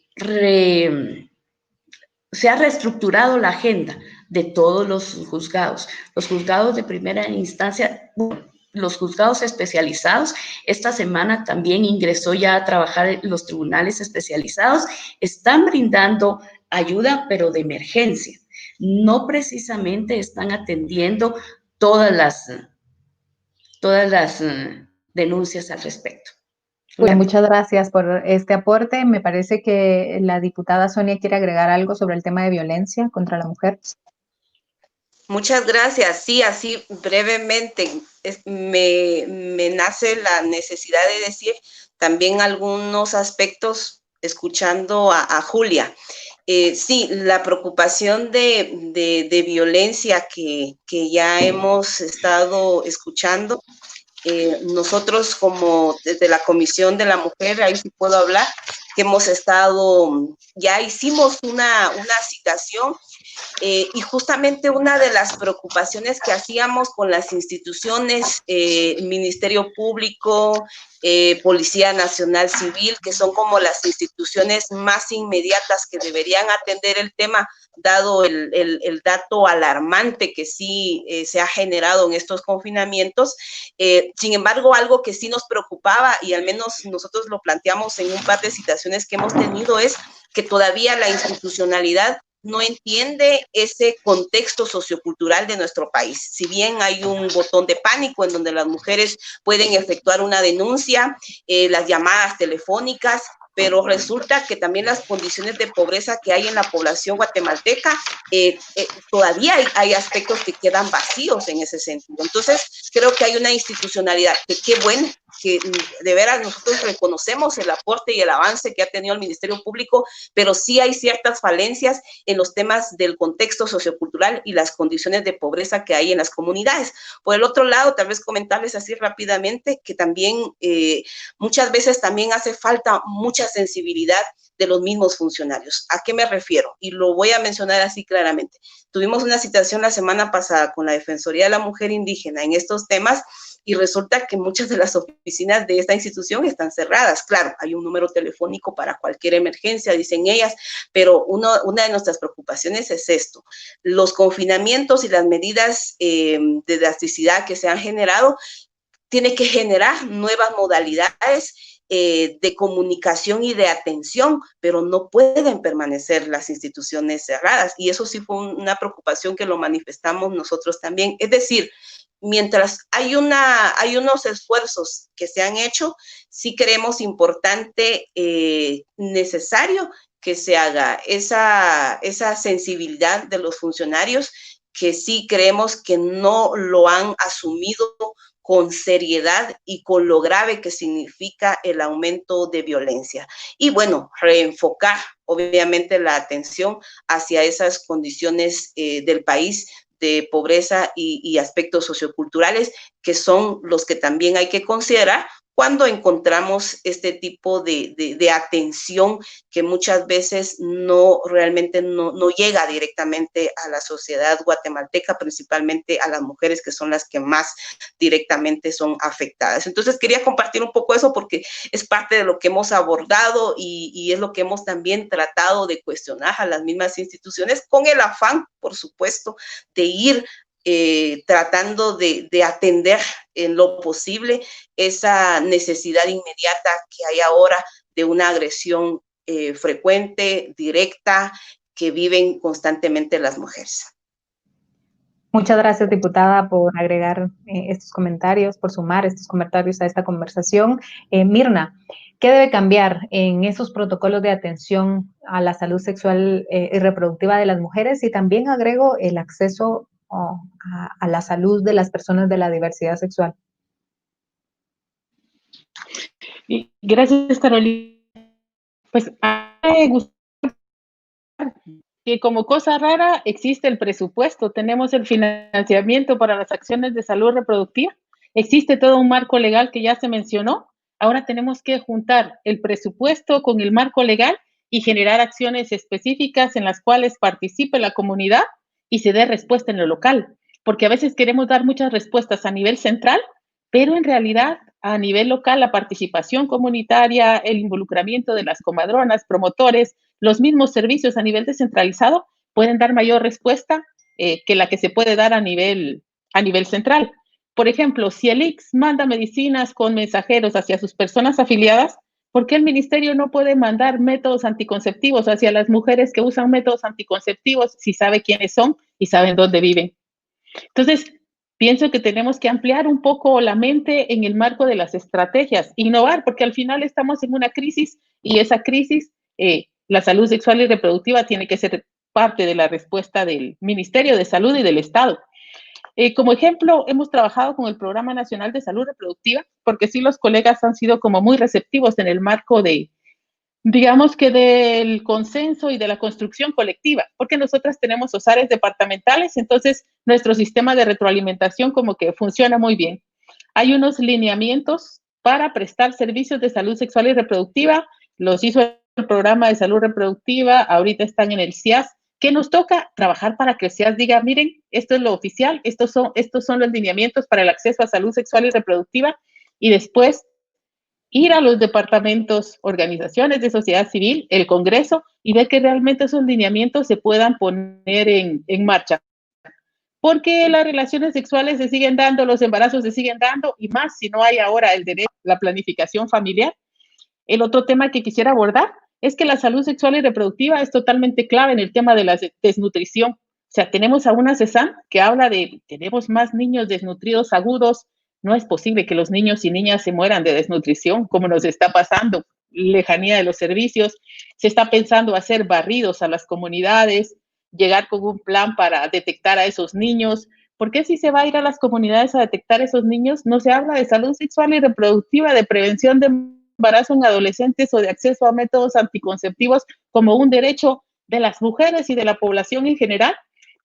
ha reestructurado la agenda de todos los juzgados de primera instancia, los juzgados especializados. Esta semana también ingresó ya a trabajar los tribunales especializados, están brindando ayuda, pero de emergencia. No precisamente están atendiendo todas las denuncias al respecto. Pues muchas gracias por este aporte. Me parece que la diputada Sonia quiere agregar algo sobre el tema de violencia contra la mujer. Muchas gracias. Sí, así brevemente me nace la necesidad de decir también algunos aspectos escuchando a Julia. Sí, la preocupación de violencia que ya hemos estado escuchando. Nosotros como desde la Comisión de la Mujer, ahí sí puedo hablar, que hemos estado, ya hicimos una citación y justamente una de las preocupaciones que hacíamos con las instituciones, Ministerio Público, Policía Nacional Civil, que son como las instituciones más inmediatas que deberían atender el tema, dado el dato alarmante que sí se ha generado en estos confinamientos. Sin embargo, algo que sí nos preocupaba, y al menos nosotros lo planteamos en un par de citaciones que hemos tenido, es que todavía la institucionalidad no entiende ese contexto sociocultural de nuestro país. Si bien hay un botón de pánico en donde las mujeres pueden efectuar una denuncia, las llamadas telefónicas, pero resulta que también las condiciones de pobreza que hay en la población guatemalteca, todavía hay aspectos que quedan vacíos en ese sentido. Entonces, creo que hay una institucionalidad que qué bueno, que de veras nosotros reconocemos el aporte y el avance que ha tenido el Ministerio Público, pero sí hay ciertas falencias en los temas del contexto sociocultural y las condiciones de pobreza que hay en las comunidades. Por el otro lado, tal vez comentarles así rápidamente que también muchas veces también hace falta mucha sensibilidad de los mismos funcionarios. ¿A qué me refiero? Y lo voy a mencionar así claramente. Tuvimos una situación la semana pasada con la Defensoría de la Mujer Indígena en estos temas y resulta que muchas de las oficinas de esta institución están cerradas. Claro, hay un número telefónico para cualquier emergencia, dicen ellas, pero una de nuestras preocupaciones es esto. Los confinamientos y las medidas de drasticidad que se han generado tiene que generar nuevas modalidades de comunicación y de atención, pero no pueden permanecer las instituciones cerradas. Y eso sí fue una preocupación que lo manifestamos nosotros también. Es decir, mientras hay unos esfuerzos que se han hecho, sí creemos importante, necesario que se haga esa sensibilidad de los funcionarios, que sí creemos que no lo han asumido con seriedad y con lo grave que significa el aumento de violencia. Y bueno, reenfocar obviamente la atención hacia esas condiciones del país de pobreza y aspectos socioculturales, que son los que también hay que considerar cuando encontramos este tipo de atención que muchas veces realmente no llega directamente a la sociedad guatemalteca, principalmente a las mujeres, que son las que más directamente son afectadas. Entonces quería compartir un poco eso porque es parte de lo que hemos abordado y es lo que hemos también tratado de cuestionar a las mismas instituciones, con el afán, por supuesto, de ir tratando de atender en lo posible esa necesidad inmediata que hay ahora de una agresión frecuente, directa, que viven constantemente las mujeres. Muchas gracias, diputada, por agregar estos comentarios, por sumar estos comentarios a esta conversación. Mirna, ¿qué debe cambiar en esos protocolos de atención a la salud sexual y reproductiva de las mujeres? Y también agrego el acceso a la salud de las personas de la diversidad sexual. Gracias, Carolina. Pues a mí me gusta que como cosa rara existe el presupuesto, tenemos el financiamiento para las acciones de salud reproductiva, existe todo un marco legal que ya se mencionó, ahora tenemos que juntar el presupuesto con el marco legal y generar acciones específicas en las cuales participe la comunidad y se dé respuesta en lo local, porque a veces queremos dar muchas respuestas a nivel central, pero en realidad a nivel local la participación comunitaria, el involucramiento de las comadronas, promotores, los mismos servicios a nivel descentralizado pueden dar mayor respuesta que la que se puede dar a nivel central. Por ejemplo, si el ICS manda medicinas con mensajeros hacia sus personas afiliadas, ¿por qué el ministerio no puede mandar métodos anticonceptivos hacia las mujeres que usan métodos anticonceptivos si sabe quiénes son y saben dónde viven? Entonces, pienso que tenemos que ampliar un poco la mente en el marco de las estrategias, innovar, porque al final estamos en una crisis y esa crisis, la salud sexual y reproductiva tiene que ser parte de la respuesta del Ministerio de Salud y del Estado. Como ejemplo, hemos trabajado con el Programa Nacional de Salud Reproductiva, porque sí los colegas han sido como muy receptivos en el marco de, digamos que del consenso y de la construcción colectiva, porque nosotras tenemos OSARES departamentales, entonces nuestro sistema de retroalimentación como que funciona muy bien. Hay unos lineamientos para prestar servicios de salud sexual y reproductiva, los hizo el Programa de Salud Reproductiva, ahorita están en el CIAS, que nos toca trabajar para que el CIAS diga, miren, esto es lo oficial, estos son los lineamientos para el acceso a salud sexual y reproductiva, y después ir a los departamentos, organizaciones de sociedad civil, el Congreso, y ver que realmente esos lineamientos se puedan poner en marcha. Porque las relaciones sexuales se siguen dando, los embarazos se siguen dando, y más si no hay ahora el derecho a la planificación familiar. El otro tema que quisiera abordar es que la salud sexual y reproductiva es totalmente clave en el tema de la desnutrición. O sea, tenemos a una CESAM que habla de, tenemos más niños desnutridos agudos. No es posible que los niños y niñas se mueran de desnutrición, como nos está pasando. lejanía de los servicios. Se está pensando hacer barridos a las comunidades, llegar con un plan para detectar a esos niños. ¿Por qué si se va a ir a las comunidades a detectar a esos niños no se habla de salud sexual y reproductiva, de prevención de embarazo en adolescentes o de acceso a métodos anticonceptivos como un derecho de las mujeres y de la población en general?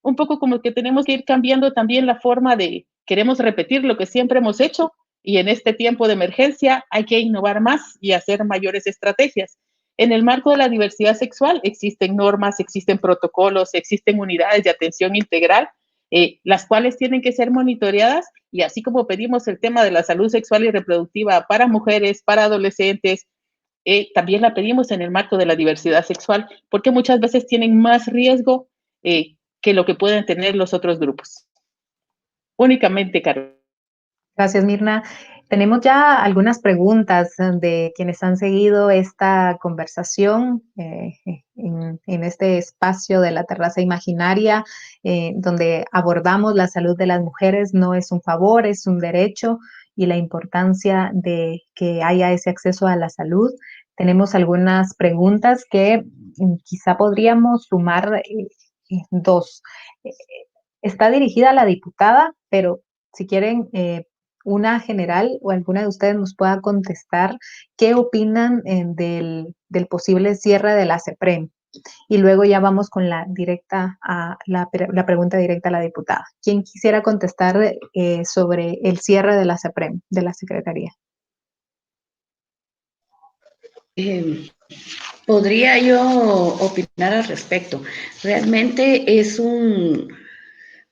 Un poco como que tenemos que ir cambiando también la forma de, queremos repetir lo que siempre hemos hecho, y en este tiempo de emergencia hay que innovar más y hacer mayores estrategias. En el marco de la diversidad sexual existen normas, existen protocolos, existen unidades de atención integral, las cuales tienen que ser monitoreadas, y así como pedimos el tema de la salud sexual y reproductiva para mujeres, para adolescentes, también la pedimos en el marco de la diversidad sexual, porque muchas veces tienen más riesgo que lo que pueden tener los otros grupos. Únicamente, Carol. Gracias, Mirna. Tenemos ya algunas preguntas de quienes han seguido esta conversación en este espacio de la terraza imaginaria, donde abordamos la salud de las mujeres. No es un favor, es un derecho, y la importancia de que haya ese acceso a la salud. Tenemos algunas preguntas que quizá podríamos sumar dos. Está dirigida a la diputada, pero si quieren una general o alguna de ustedes nos pueda contestar qué opinan del posible cierre de la CEPREM. Y luego ya vamos con la pregunta directa a la diputada. ¿Quién quisiera contestar sobre el cierre de la CEPREM, de la Secretaría? Podría yo opinar al respecto. Realmente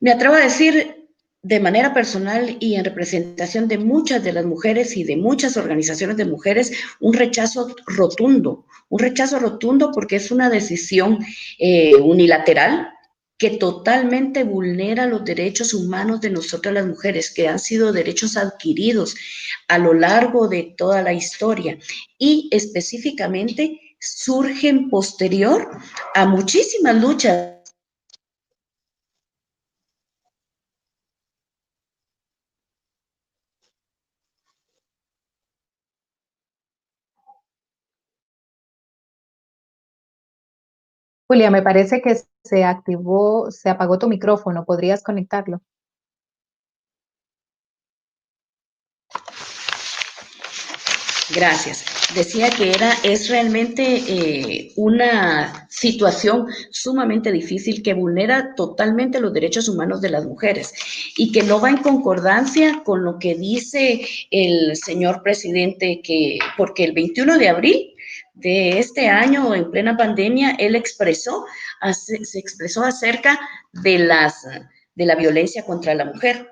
me atrevo a decir, de manera personal y en representación de muchas de las mujeres y de muchas organizaciones de mujeres, un rechazo rotundo porque es una decisión unilateral que totalmente vulnera los derechos humanos de nosotras las mujeres, que han sido derechos adquiridos a lo largo de toda la historia, y específicamente surgen posterior a muchísimas luchas. Julia, me parece que se apagó tu micrófono. ¿Podrías conectarlo? Gracias. Decía que es realmente una situación sumamente difícil que vulnera totalmente los derechos humanos de las mujeres y que no va en concordancia con lo que dice el señor presidente, porque el 21 de abril de este año, en plena pandemia, él se expresó acerca de la violencia contra la mujer,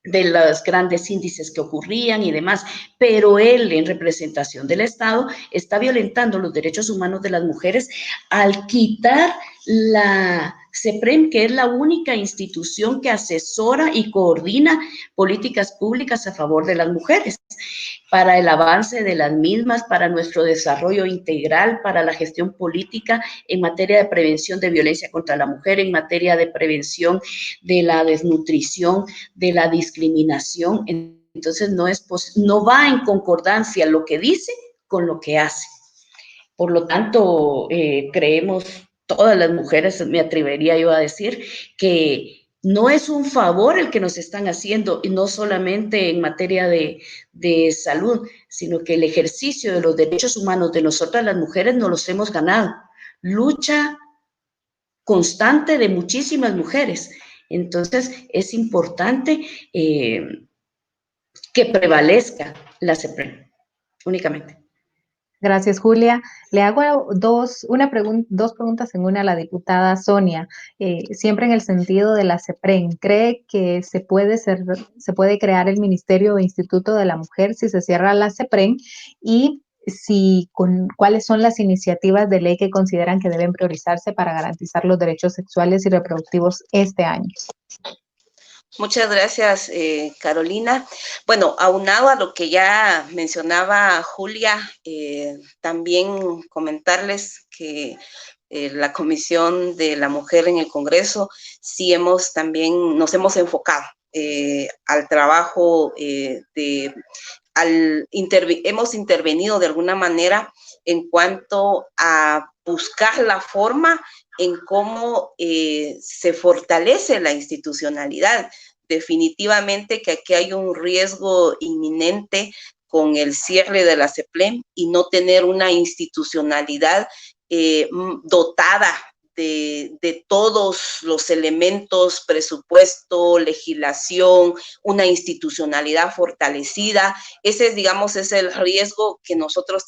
de los grandes índices que ocurrían y demás, pero él, en representación del Estado, está violentando los derechos humanos de las mujeres al quitar la CEPREM, que es la única institución que asesora y coordina políticas públicas a favor de las mujeres, para el avance de las mismas, para nuestro desarrollo integral, para la gestión política en materia de prevención de violencia contra la mujer, en materia de prevención de la desnutrición, de la discriminación. Entonces no va en concordancia lo que dice con lo que hace. Por lo tanto, creemos todas las mujeres, me atrevería yo a decir, que no es un favor el que nos están haciendo, y no solamente en materia de salud, sino que el ejercicio de los derechos humanos de nosotras las mujeres nos los hemos ganado. Lucha constante de muchísimas mujeres. Entonces, es importante que prevalezca la CEPREM, únicamente. Gracias, Julia. Le hago dos preguntas en una a la diputada Sonia, siempre en el sentido de la CEPREM. ¿Cree que se puede crear el Ministerio o Instituto de la Mujer si se cierra la CEPREM? Y ¿cuáles son las iniciativas de ley que consideran que deben priorizarse para garantizar los derechos sexuales y reproductivos este año? Muchas gracias, Carolina. Bueno, aunado a lo que ya mencionaba Julia, también comentarles que la Comisión de la Mujer en el Congreso sí nos hemos enfocado al trabajo de hemos intervenido de alguna manera en cuanto a buscar la forma en cómo se fortalece la institucionalidad. Definitivamente que aquí hay un riesgo inminente con el cierre de la CEPLEM y no tener una institucionalidad dotada de todos los elementos, presupuesto, legislación, una institucionalidad fortalecida. Ese es, digamos, es el riesgo que nosotras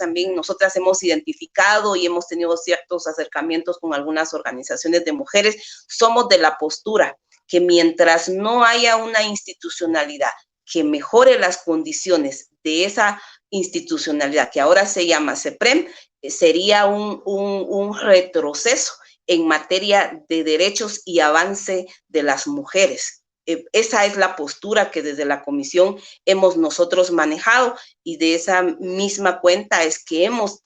hemos identificado y hemos tenido ciertos acercamientos con algunas organizaciones de mujeres. Somos de la postura que mientras no haya una institucionalidad que mejore las condiciones de esa institucionalidad, que ahora se llama CEPREM, sería un retroceso en materia de derechos y avance de las mujeres. Esa es la postura que desde la comisión hemos nosotros manejado y de esa misma cuenta es que hemos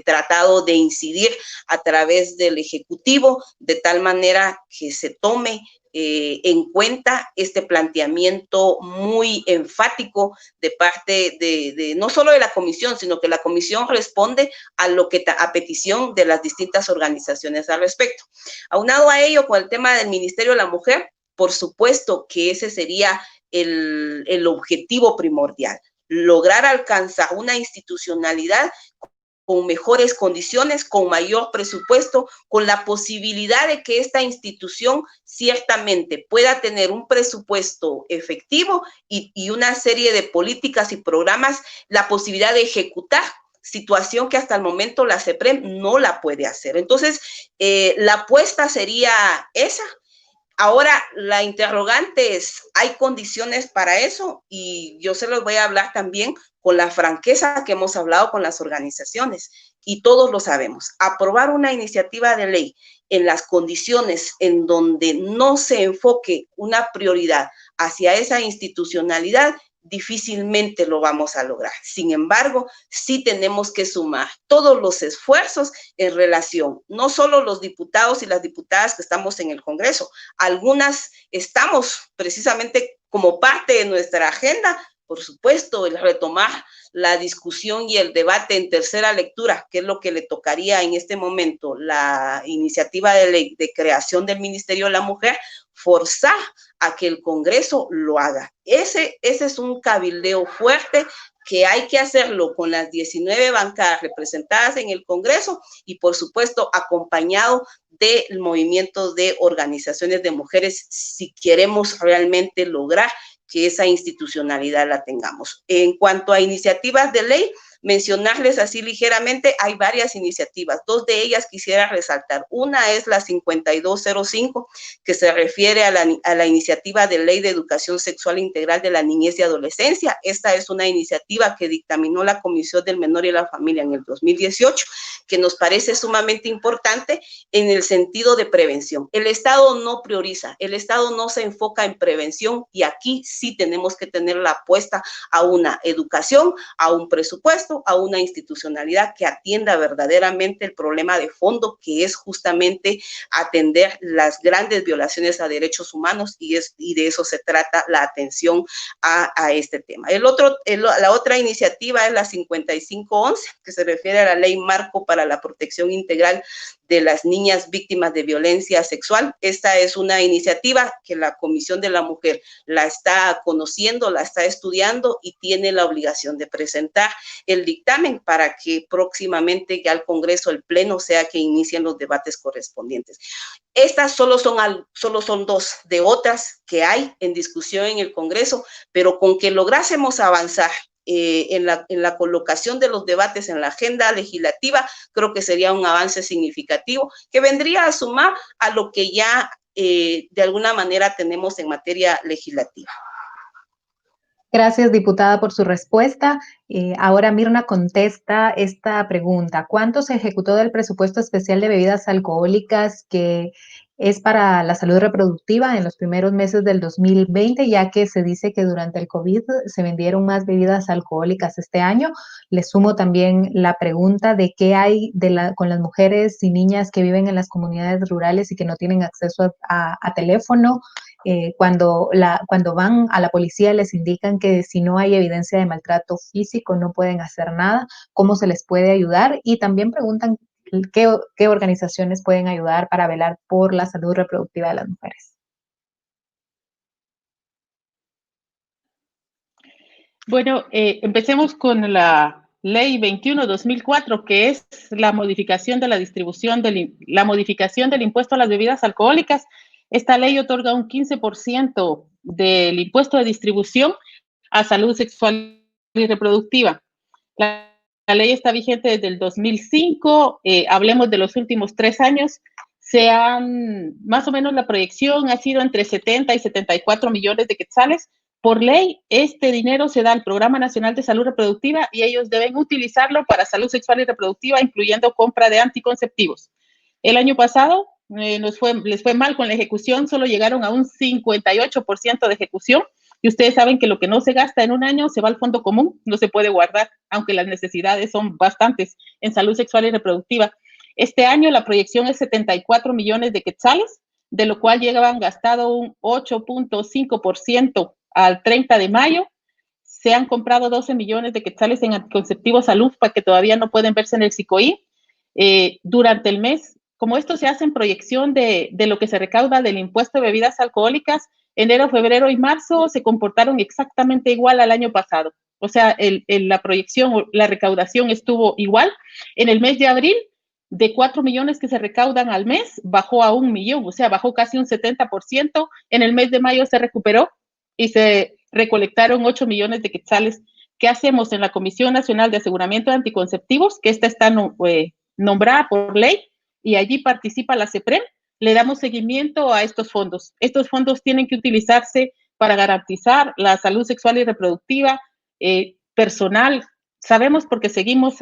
tratado de incidir a través del Ejecutivo de tal manera que se tome en cuenta este planteamiento muy enfático de parte de no solo de la comisión, sino que la comisión responde a petición de las distintas organizaciones al respecto. Aunado a ello, con el tema del Ministerio de la Mujer, por supuesto que ese sería el objetivo primordial, lograr alcanzar una institucionalidad con mejores condiciones, con mayor presupuesto, con la posibilidad de que esta institución ciertamente pueda tener un presupuesto efectivo y una serie de políticas y programas, la posibilidad de ejecutar, situación que hasta el momento la CEPREM no la puede hacer. Entonces, la apuesta sería esa. Ahora, la interrogante es, ¿hay condiciones para eso? Y yo se los voy a hablar también con la franqueza que hemos hablado con las organizaciones, y todos lo sabemos. Aprobar una iniciativa de ley en las condiciones en donde no se enfoque una prioridad hacia esa institucionalidad, difícilmente lo vamos a lograr. Sin embargo, sí tenemos que sumar todos los esfuerzos en relación, no solo los diputados y las diputadas que estamos en el Congreso, algunas estamos precisamente como parte de nuestra agenda, por supuesto, el retomar la discusión y el debate en tercera lectura, que es lo que le tocaría en este momento, la iniciativa de ley de creación del Ministerio de la Mujer, forzar a que el Congreso lo haga. Ese es un cabildeo fuerte que hay que hacerlo con las 19 bancadas representadas en el Congreso y, por supuesto, acompañado del movimiento de organizaciones de mujeres si queremos realmente lograr que esa institucionalidad la tengamos. En cuanto a iniciativas de ley, mencionarles así ligeramente, hay varias iniciativas, dos de ellas quisiera resaltar. Una es la 5205, que se refiere a la iniciativa de ley de educación sexual integral de la niñez y adolescencia. Esta es una iniciativa que dictaminó la Comisión del Menor y la Familia en el 2018, que nos parece sumamente importante en el sentido de prevención. El Estado no prioriza, el Estado no se enfoca en prevención y aquí sí tenemos que tener la apuesta a una educación, a un presupuesto, a una institucionalidad que atienda verdaderamente el problema de fondo, que es justamente atender las grandes violaciones a derechos humanos y de eso se trata la atención a este tema. La otra iniciativa es la 5511, que se refiere a la Ley Marco para la Protección Integral de las niñas víctimas de violencia sexual. Esta es una iniciativa que la Comisión de la Mujer la está conociendo, la está estudiando y tiene la obligación de presentar el dictamen para que próximamente ya el Congreso, el Pleno, sea que inicien los debates correspondientes. Estas solo son dos de otras que hay en discusión en el Congreso, pero con que lográsemos avanzar en la colocación de los debates en la agenda legislativa, creo que sería un avance significativo que vendría a sumar a lo que ya de alguna manera tenemos en materia legislativa. Gracias, diputada, por su respuesta. Ahora Mirna contesta esta pregunta. ¿Cuánto se ejecutó del presupuesto especial de bebidas alcohólicas que es para la salud reproductiva en los primeros meses del 2020, ya que se dice que durante el COVID se vendieron más bebidas alcohólicas este año? Le sumo también la pregunta de qué hay con las mujeres y niñas que viven en las comunidades rurales y que no tienen acceso a teléfono. cuando van a la policía les indican que si no hay evidencia de maltrato físico no pueden hacer nada, cómo se les puede ayudar, y también preguntan qué organizaciones pueden ayudar para velar por la salud reproductiva de las mujeres. Bueno, empecemos con la Ley 21/2004, que es la modificación de la modificación del impuesto a las bebidas alcohólicas. Esta ley otorga un 15% del impuesto de distribución a salud sexual y reproductiva. La ley está vigente desde el 2005, hablemos de los últimos 3 años, más o menos la proyección ha sido entre 70 y 74 millones de quetzales. Por ley, este dinero se da al Programa Nacional de Salud Reproductiva y ellos deben utilizarlo para salud sexual y reproductiva, incluyendo compra de anticonceptivos. El año pasado les fue mal con la ejecución, solo llegaron a un 58% de ejecución, y ustedes saben que lo que no se gasta en un año se va al fondo común, no se puede guardar, aunque las necesidades son bastantes en salud sexual y reproductiva. Este año la proyección es 74 millones de quetzales, de lo cual llegaban gastado un 8.5% al 30 de mayo. Se han comprado 12 millones de quetzales en anticonceptivos salud para que todavía no pueden verse en el SICOI. Durante el mes, como esto se hace en proyección de lo que se recauda del impuesto de bebidas alcohólicas, enero, febrero y marzo se comportaron exactamente igual al año pasado. O sea, la proyección, la recaudación estuvo igual. En el mes de abril, de 4 millones que se recaudan al mes, bajó a 1 millón, o sea, bajó casi un 70%. En el mes de mayo se recuperó y se recolectaron 8 millones de quetzales. ¿Qué hacemos en la Comisión Nacional de Aseguramiento de Anticonceptivos? Que esta está nombrada por ley y allí participa la CEPREM. Le damos seguimiento a estos fondos. Estos fondos tienen que utilizarse para garantizar la salud sexual y reproductiva, personal. Sabemos porque seguimos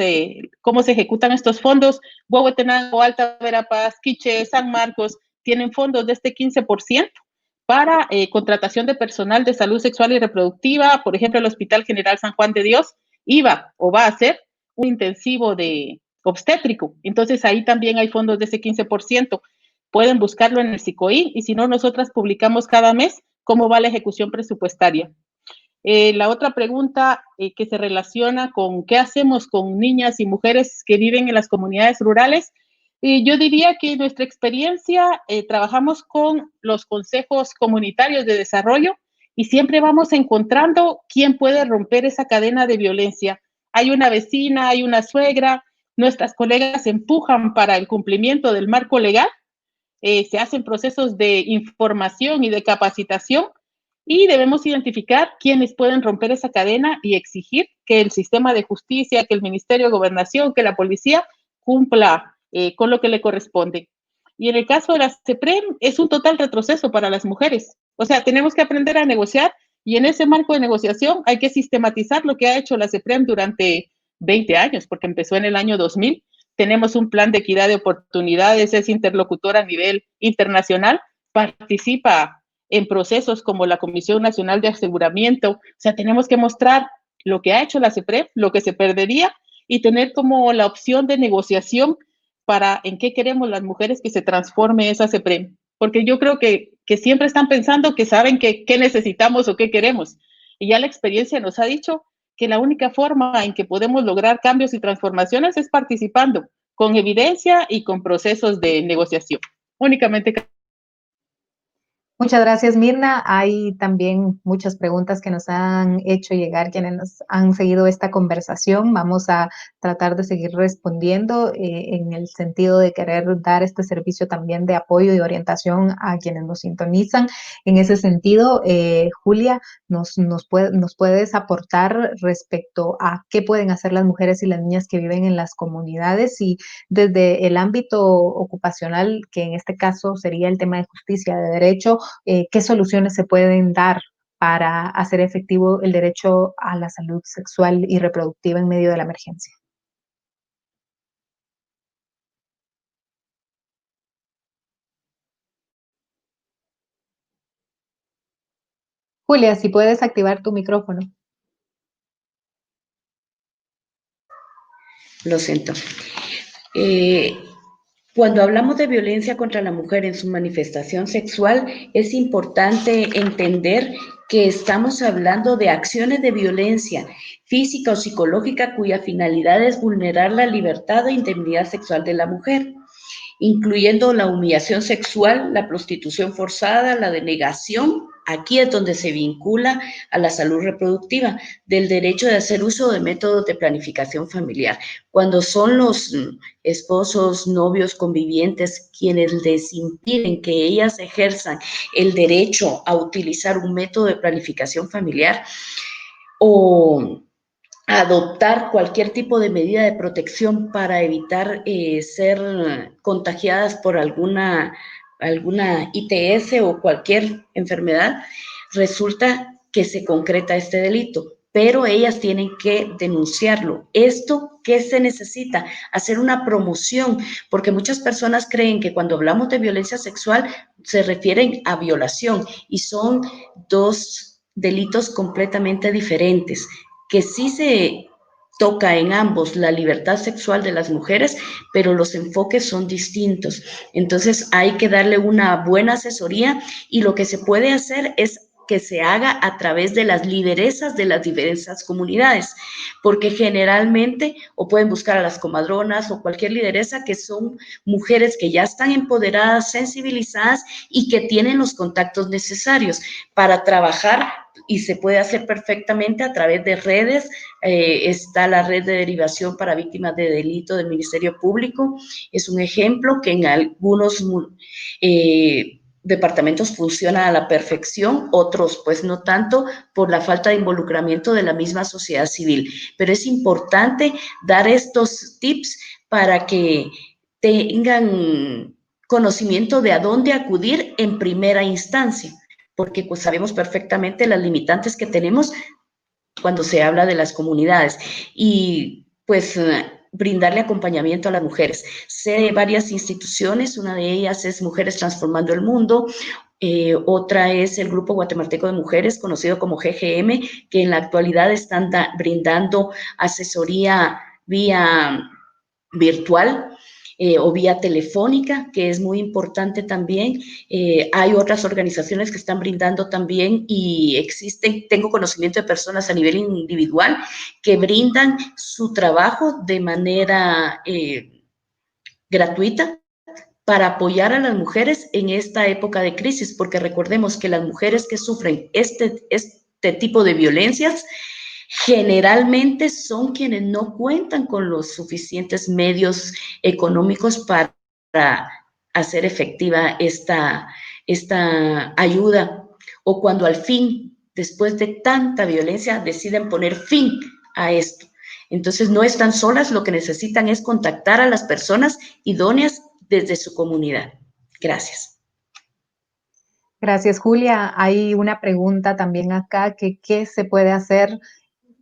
cómo se ejecutan estos fondos. Huehuetenango, Alta Verapaz, Quiché, San Marcos tienen fondos de este 15% para contratación de personal de salud sexual y reproductiva. Por ejemplo, el Hospital General San Juan de Dios iba o va a hacer un intensivo de obstétrico. Entonces, ahí también hay fondos de ese 15%. Pueden buscarlo en el SICOI, y si no, nosotras publicamos cada mes cómo va la ejecución presupuestaria. La otra pregunta que se relaciona con qué hacemos con niñas y mujeres que viven en las comunidades rurales. Yo diría que en nuestra experiencia trabajamos con los consejos comunitarios de desarrollo y siempre vamos encontrando quién puede romper esa cadena de violencia. Hay una vecina, hay una suegra, nuestras colegas empujan para el cumplimiento del marco legal, se hacen procesos de información y de capacitación, y debemos identificar quiénes pueden romper esa cadena y exigir que el sistema de justicia, que el Ministerio de Gobernación, que la policía cumpla con lo que le corresponde. Y en el caso de la CEPREM es un total retroceso para las mujeres. O sea, tenemos que aprender a negociar, y en ese marco de negociación hay que sistematizar lo que ha hecho la CEPREM durante 20 años, porque empezó en el año 2000. Tenemos un plan de equidad de oportunidades, es interlocutor a nivel internacional, participa en procesos como la Comisión Nacional de Aseguramiento. O sea, tenemos que mostrar lo que ha hecho la CEPREM, lo que se perdería, y tener como la opción de negociación para en qué queremos las mujeres que se transforme esa CEPREM. Porque yo creo que siempre están pensando que saben qué necesitamos o qué queremos. Y ya la experiencia nos ha dicho que la única forma en que podemos lograr cambios y transformaciones es participando con evidencia y con procesos de negociación. Únicamente. Muchas gracias, Mirna. Hay también muchas preguntas que nos han hecho llegar quienes nos han seguido esta conversación. Vamos a tratar de seguir respondiendo en el sentido de querer dar este servicio también de apoyo y orientación a quienes nos sintonizan. En ese sentido, Julia, nos puedes aportar respecto a qué pueden hacer las mujeres y las niñas que viven en las comunidades, y desde el ámbito ocupacional, que en este caso sería el tema de justicia, de derecho, qué soluciones se pueden dar para hacer efectivo el derecho a la salud sexual y reproductiva en medio de la emergencia. Julia, si puedes activar tu micrófono. Lo siento. Cuando hablamos de violencia contra la mujer en su manifestación sexual, es importante entender que estamos hablando de acciones de violencia física o psicológica cuya finalidad es vulnerar la libertad e integridad sexual de la mujer, incluyendo la humillación sexual, la prostitución forzada, la denegación. Aquí es donde se vincula a la salud reproductiva, del derecho de hacer uso de métodos de planificación familiar. Cuando son los esposos, novios, convivientes, quienes les impiden que ellas ejerzan el derecho a utilizar un método de planificación familiar o adoptar cualquier tipo de medida de protección para evitar ser contagiadas por alguna ITS o cualquier enfermedad, resulta que se concreta este delito, pero ellas tienen que denunciarlo. ¿Esto qué se necesita? Hacer una promoción, porque muchas personas creen que cuando hablamos de violencia sexual se refieren a violación y son dos delitos completamente diferentes, que sí se toca en ambos la libertad sexual de las mujeres, pero los enfoques son distintos. Entonces hay que darle una buena asesoría y lo que se puede hacer es que se haga a través de las lideresas de las diversas comunidades, porque generalmente, o pueden buscar a las comadronas o cualquier lideresa, que son mujeres que ya están empoderadas, sensibilizadas y que tienen los contactos necesarios para trabajar, y se puede hacer perfectamente a través de redes. Está la red de derivación para víctimas de delito del Ministerio Público, es un ejemplo que en algunos departamentos funciona a la perfección, otros pues no tanto por la falta de involucramiento de la misma sociedad civil, pero es importante dar estos tips para que tengan conocimiento de a dónde acudir en primera instancia, porque pues sabemos perfectamente las limitantes que tenemos cuando se habla de las comunidades y pues brindarle acompañamiento a las mujeres. Sé de varias instituciones, una de ellas es Mujeres Transformando el Mundo, otra es el Grupo Guatemalteco de Mujeres, conocido como GGM, que en la actualidad están brindando asesoría vía virtual, o vía telefónica, que es muy importante también. Hay otras organizaciones que están brindando también y existen, tengo conocimiento de personas a nivel individual que brindan su trabajo de manera gratuita para apoyar a las mujeres en esta época de crisis, porque recordemos que las mujeres que sufren este tipo de violencias generalmente son quienes no cuentan con los suficientes medios económicos para hacer efectiva esta ayuda, o cuando al fin, después de tanta violencia, deciden poner fin a esto. Entonces no están solas, lo que necesitan es contactar a las personas idóneas desde su comunidad. Gracias. Gracias, Julia. Hay una pregunta también acá, que ¿qué se puede hacer?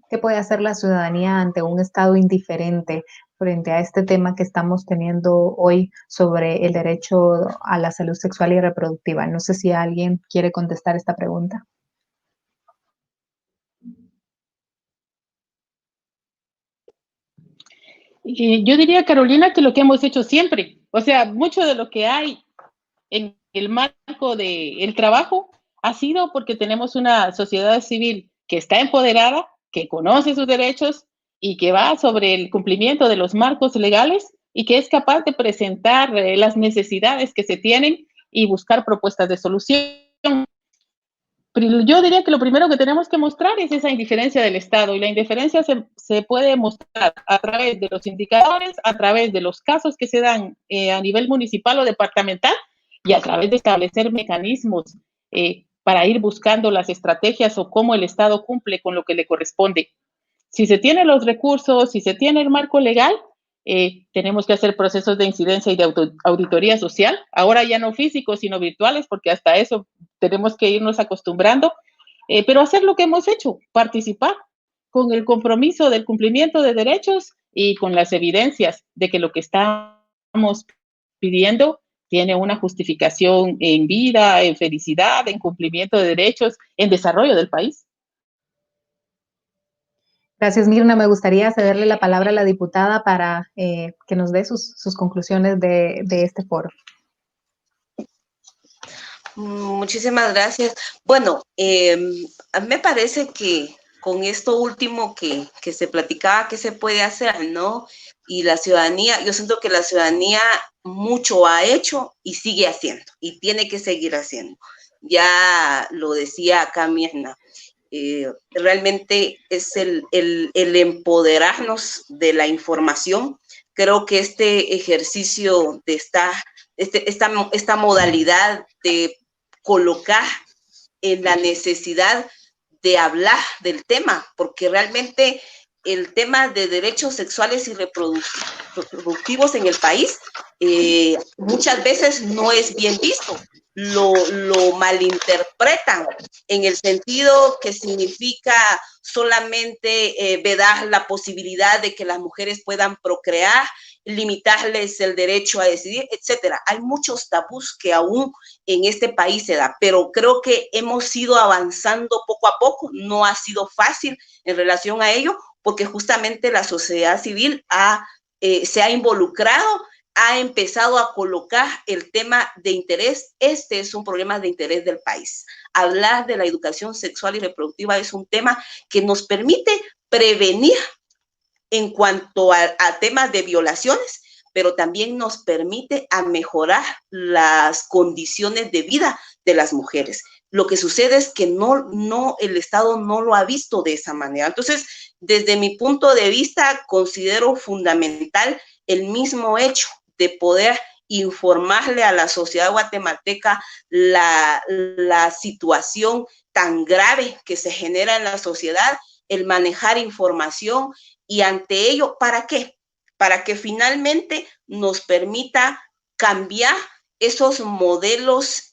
¿Qué puede hacer la ciudadanía ante un estado indiferente frente a este tema que estamos teniendo hoy sobre el derecho a la salud sexual y reproductiva? No sé si alguien quiere contestar esta pregunta. Yo diría, Carolina, que lo que hemos hecho siempre, o sea, mucho de lo que hay en el marco del trabajo ha sido porque tenemos una sociedad civil que está empoderada, que conoce sus derechos y que va sobre el cumplimiento de los marcos legales y que es capaz de presentar las necesidades que se tienen y buscar propuestas de solución. Pero yo diría que lo primero que tenemos que mostrar es esa indiferencia del Estado, y la indiferencia se puede mostrar a través de los indicadores, a través de los casos que se dan a nivel municipal o departamental, y a través de establecer mecanismos para ir buscando las estrategias o cómo el Estado cumple con lo que le corresponde. Si se tienen los recursos, si se tiene el marco legal, tenemos que hacer procesos de incidencia y de auditoría social, ahora ya no físicos, sino virtuales, porque hasta eso tenemos que irnos acostumbrando, pero hacer lo que hemos hecho, participar con el compromiso del cumplimiento de derechos y con las evidencias de que lo que estamos pidiendo tiene una justificación en vida, en felicidad, en cumplimiento de derechos, en desarrollo del país. Gracias, Mirna. Me gustaría cederle la palabra a la diputada para que nos dé sus conclusiones de este foro. Muchísimas gracias. Bueno, a mí me parece que con esto último que se platicaba, ¿qué se puede hacer, no? Y la ciudadanía, yo siento que la ciudadanía mucho ha hecho y sigue haciendo, y tiene que seguir haciendo. Ya lo decía acá Mirna, realmente es el empoderarnos de la información. Creo que este ejercicio de esta modalidad de colocar en la necesidad de hablar del tema, porque realmente el tema de derechos sexuales y reproductivos en el país muchas veces no es bien visto. Lo malinterpretan en el sentido que significa solamente vedar la posibilidad de que las mujeres puedan procrear, limitarles el derecho a decidir, etcétera. Hay muchos tabús que aún en este país se da, pero creo que hemos ido avanzando poco a poco. No ha sido fácil en relación a ello, porque justamente la sociedad civil se ha involucrado, ha empezado a colocar el tema de interés. Este es un problema de interés del país. Hablar de la educación sexual y reproductiva es un tema que nos permite prevenir en cuanto a temas de violaciones, pero también nos permite a mejorar las condiciones de vida de las mujeres. Lo que sucede es que el Estado no lo ha visto de esa manera. Entonces, desde mi punto de vista, considero fundamental el mismo hecho de poder informarle a la sociedad guatemalteca la situación tan grave que se genera en la sociedad, el manejar información, y ante ello, ¿para qué? Para que finalmente nos permita cambiar esos modelos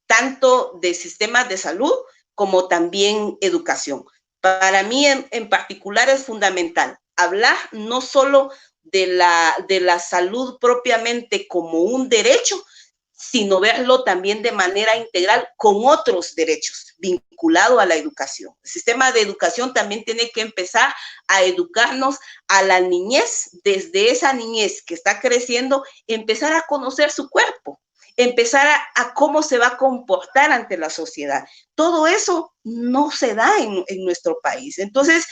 tanto de sistemas de salud como también educación. Para mí en particular es fundamental hablar no solo de la salud propiamente como un derecho, sino verlo también de manera integral con otros derechos vinculados a la educación. El sistema de educación también tiene que empezar a educarnos a la niñez, desde esa niñez que está creciendo, empezar a conocer su cuerpo, empezar a cómo se va a comportar ante la sociedad. Todo eso no se da en nuestro país. Entonces,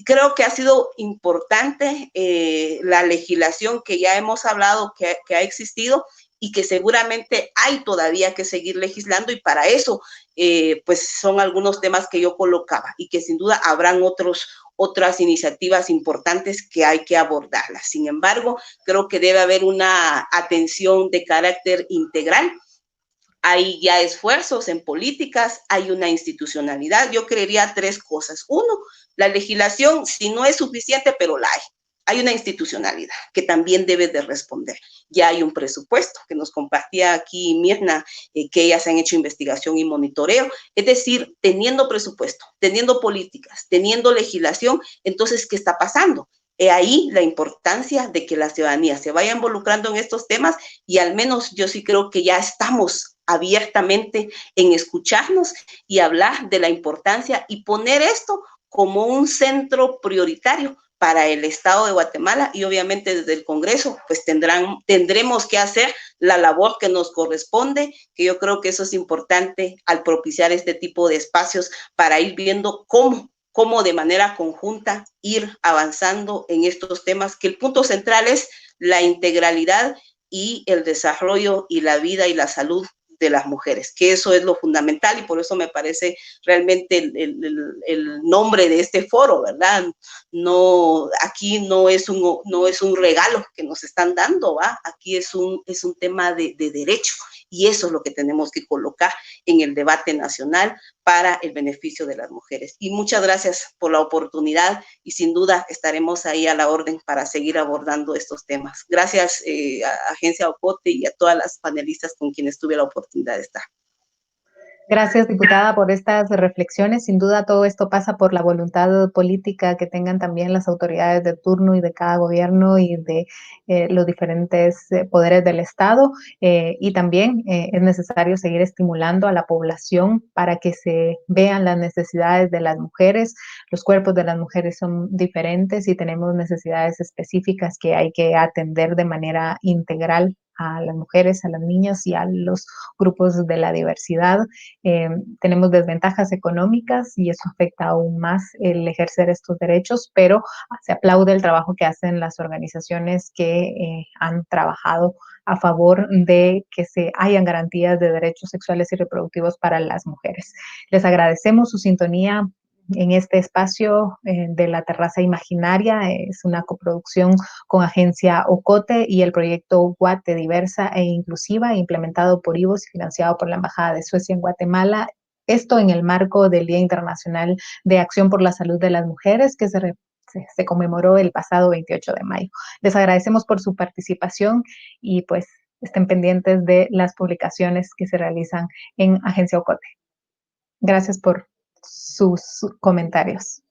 creo que ha sido importante la legislación que ya hemos hablado, que ha existido, y que seguramente hay todavía que seguir legislando, y para eso pues son algunos temas que yo colocaba, y que sin duda habrán otras iniciativas importantes que hay que abordarlas. Sin embargo, creo que debe haber una atención de carácter integral. Hay ya esfuerzos en políticas, hay una institucionalidad. Yo creería tres cosas. Uno, la legislación, si no es suficiente, pero la hay. Hay una institucionalidad que también debe de responder. Ya hay un presupuesto que nos compartía aquí Mirna, que ellas han hecho investigación y monitoreo. Es decir, teniendo presupuesto, teniendo políticas, teniendo legislación, entonces, ¿qué está pasando? Ahí la importancia de que la ciudadanía se vaya involucrando en estos temas, y al menos yo sí creo que ya estamos abiertamente en escucharnos y hablar de la importancia y poner esto como un centro prioritario para el Estado de Guatemala, y obviamente desde el Congreso pues tendremos que hacer la labor que nos corresponde, que yo creo que eso es importante al propiciar este tipo de espacios, para ir viendo cómo de manera conjunta ir avanzando en estos temas, que el punto central es la integralidad y el desarrollo y la vida y la salud de las mujeres, que eso es lo fundamental, y por eso me parece realmente el nombre de este foro, ¿verdad? No, aquí no es un regalo que nos están dando, ¿va? Aquí es un tema de derecho, y eso es lo que tenemos que colocar en el debate nacional para el beneficio de las mujeres. Y muchas gracias por la oportunidad, y sin duda estaremos ahí a la orden para seguir abordando estos temas. Gracias a Agencia Ocote y a todas las panelistas con quienes tuve la oportunidad de estar. Gracias, diputada, por estas reflexiones. Sin duda, todo esto pasa por la voluntad política que tengan también las autoridades de turno y de cada gobierno y de los diferentes poderes del Estado. Y también es necesario seguir estimulando a la población para que se vean las necesidades de las mujeres. Los cuerpos de las mujeres son diferentes y tenemos necesidades específicas que hay que atender de manera integral a las mujeres, a las niñas y a los grupos de la diversidad. Tenemos desventajas económicas y eso afecta aún más el ejercer estos derechos, pero se aplaude el trabajo que hacen las organizaciones que han trabajado a favor de que se hayan garantías de derechos sexuales y reproductivos para las mujeres. Les agradecemos su sintonía en este espacio de la Terraza Imaginaria. Es una coproducción con Agencia Ocote y el proyecto Guate Diversa e Inclusiva, implementado por IVOS y financiado por la Embajada de Suecia en Guatemala. Esto en el marco del Día Internacional de Acción por la Salud de las Mujeres, que se conmemoró el pasado 28 de mayo. Les agradecemos por su participación y pues estén pendientes de las publicaciones que se realizan en Agencia Ocote. Gracias por sus comentarios.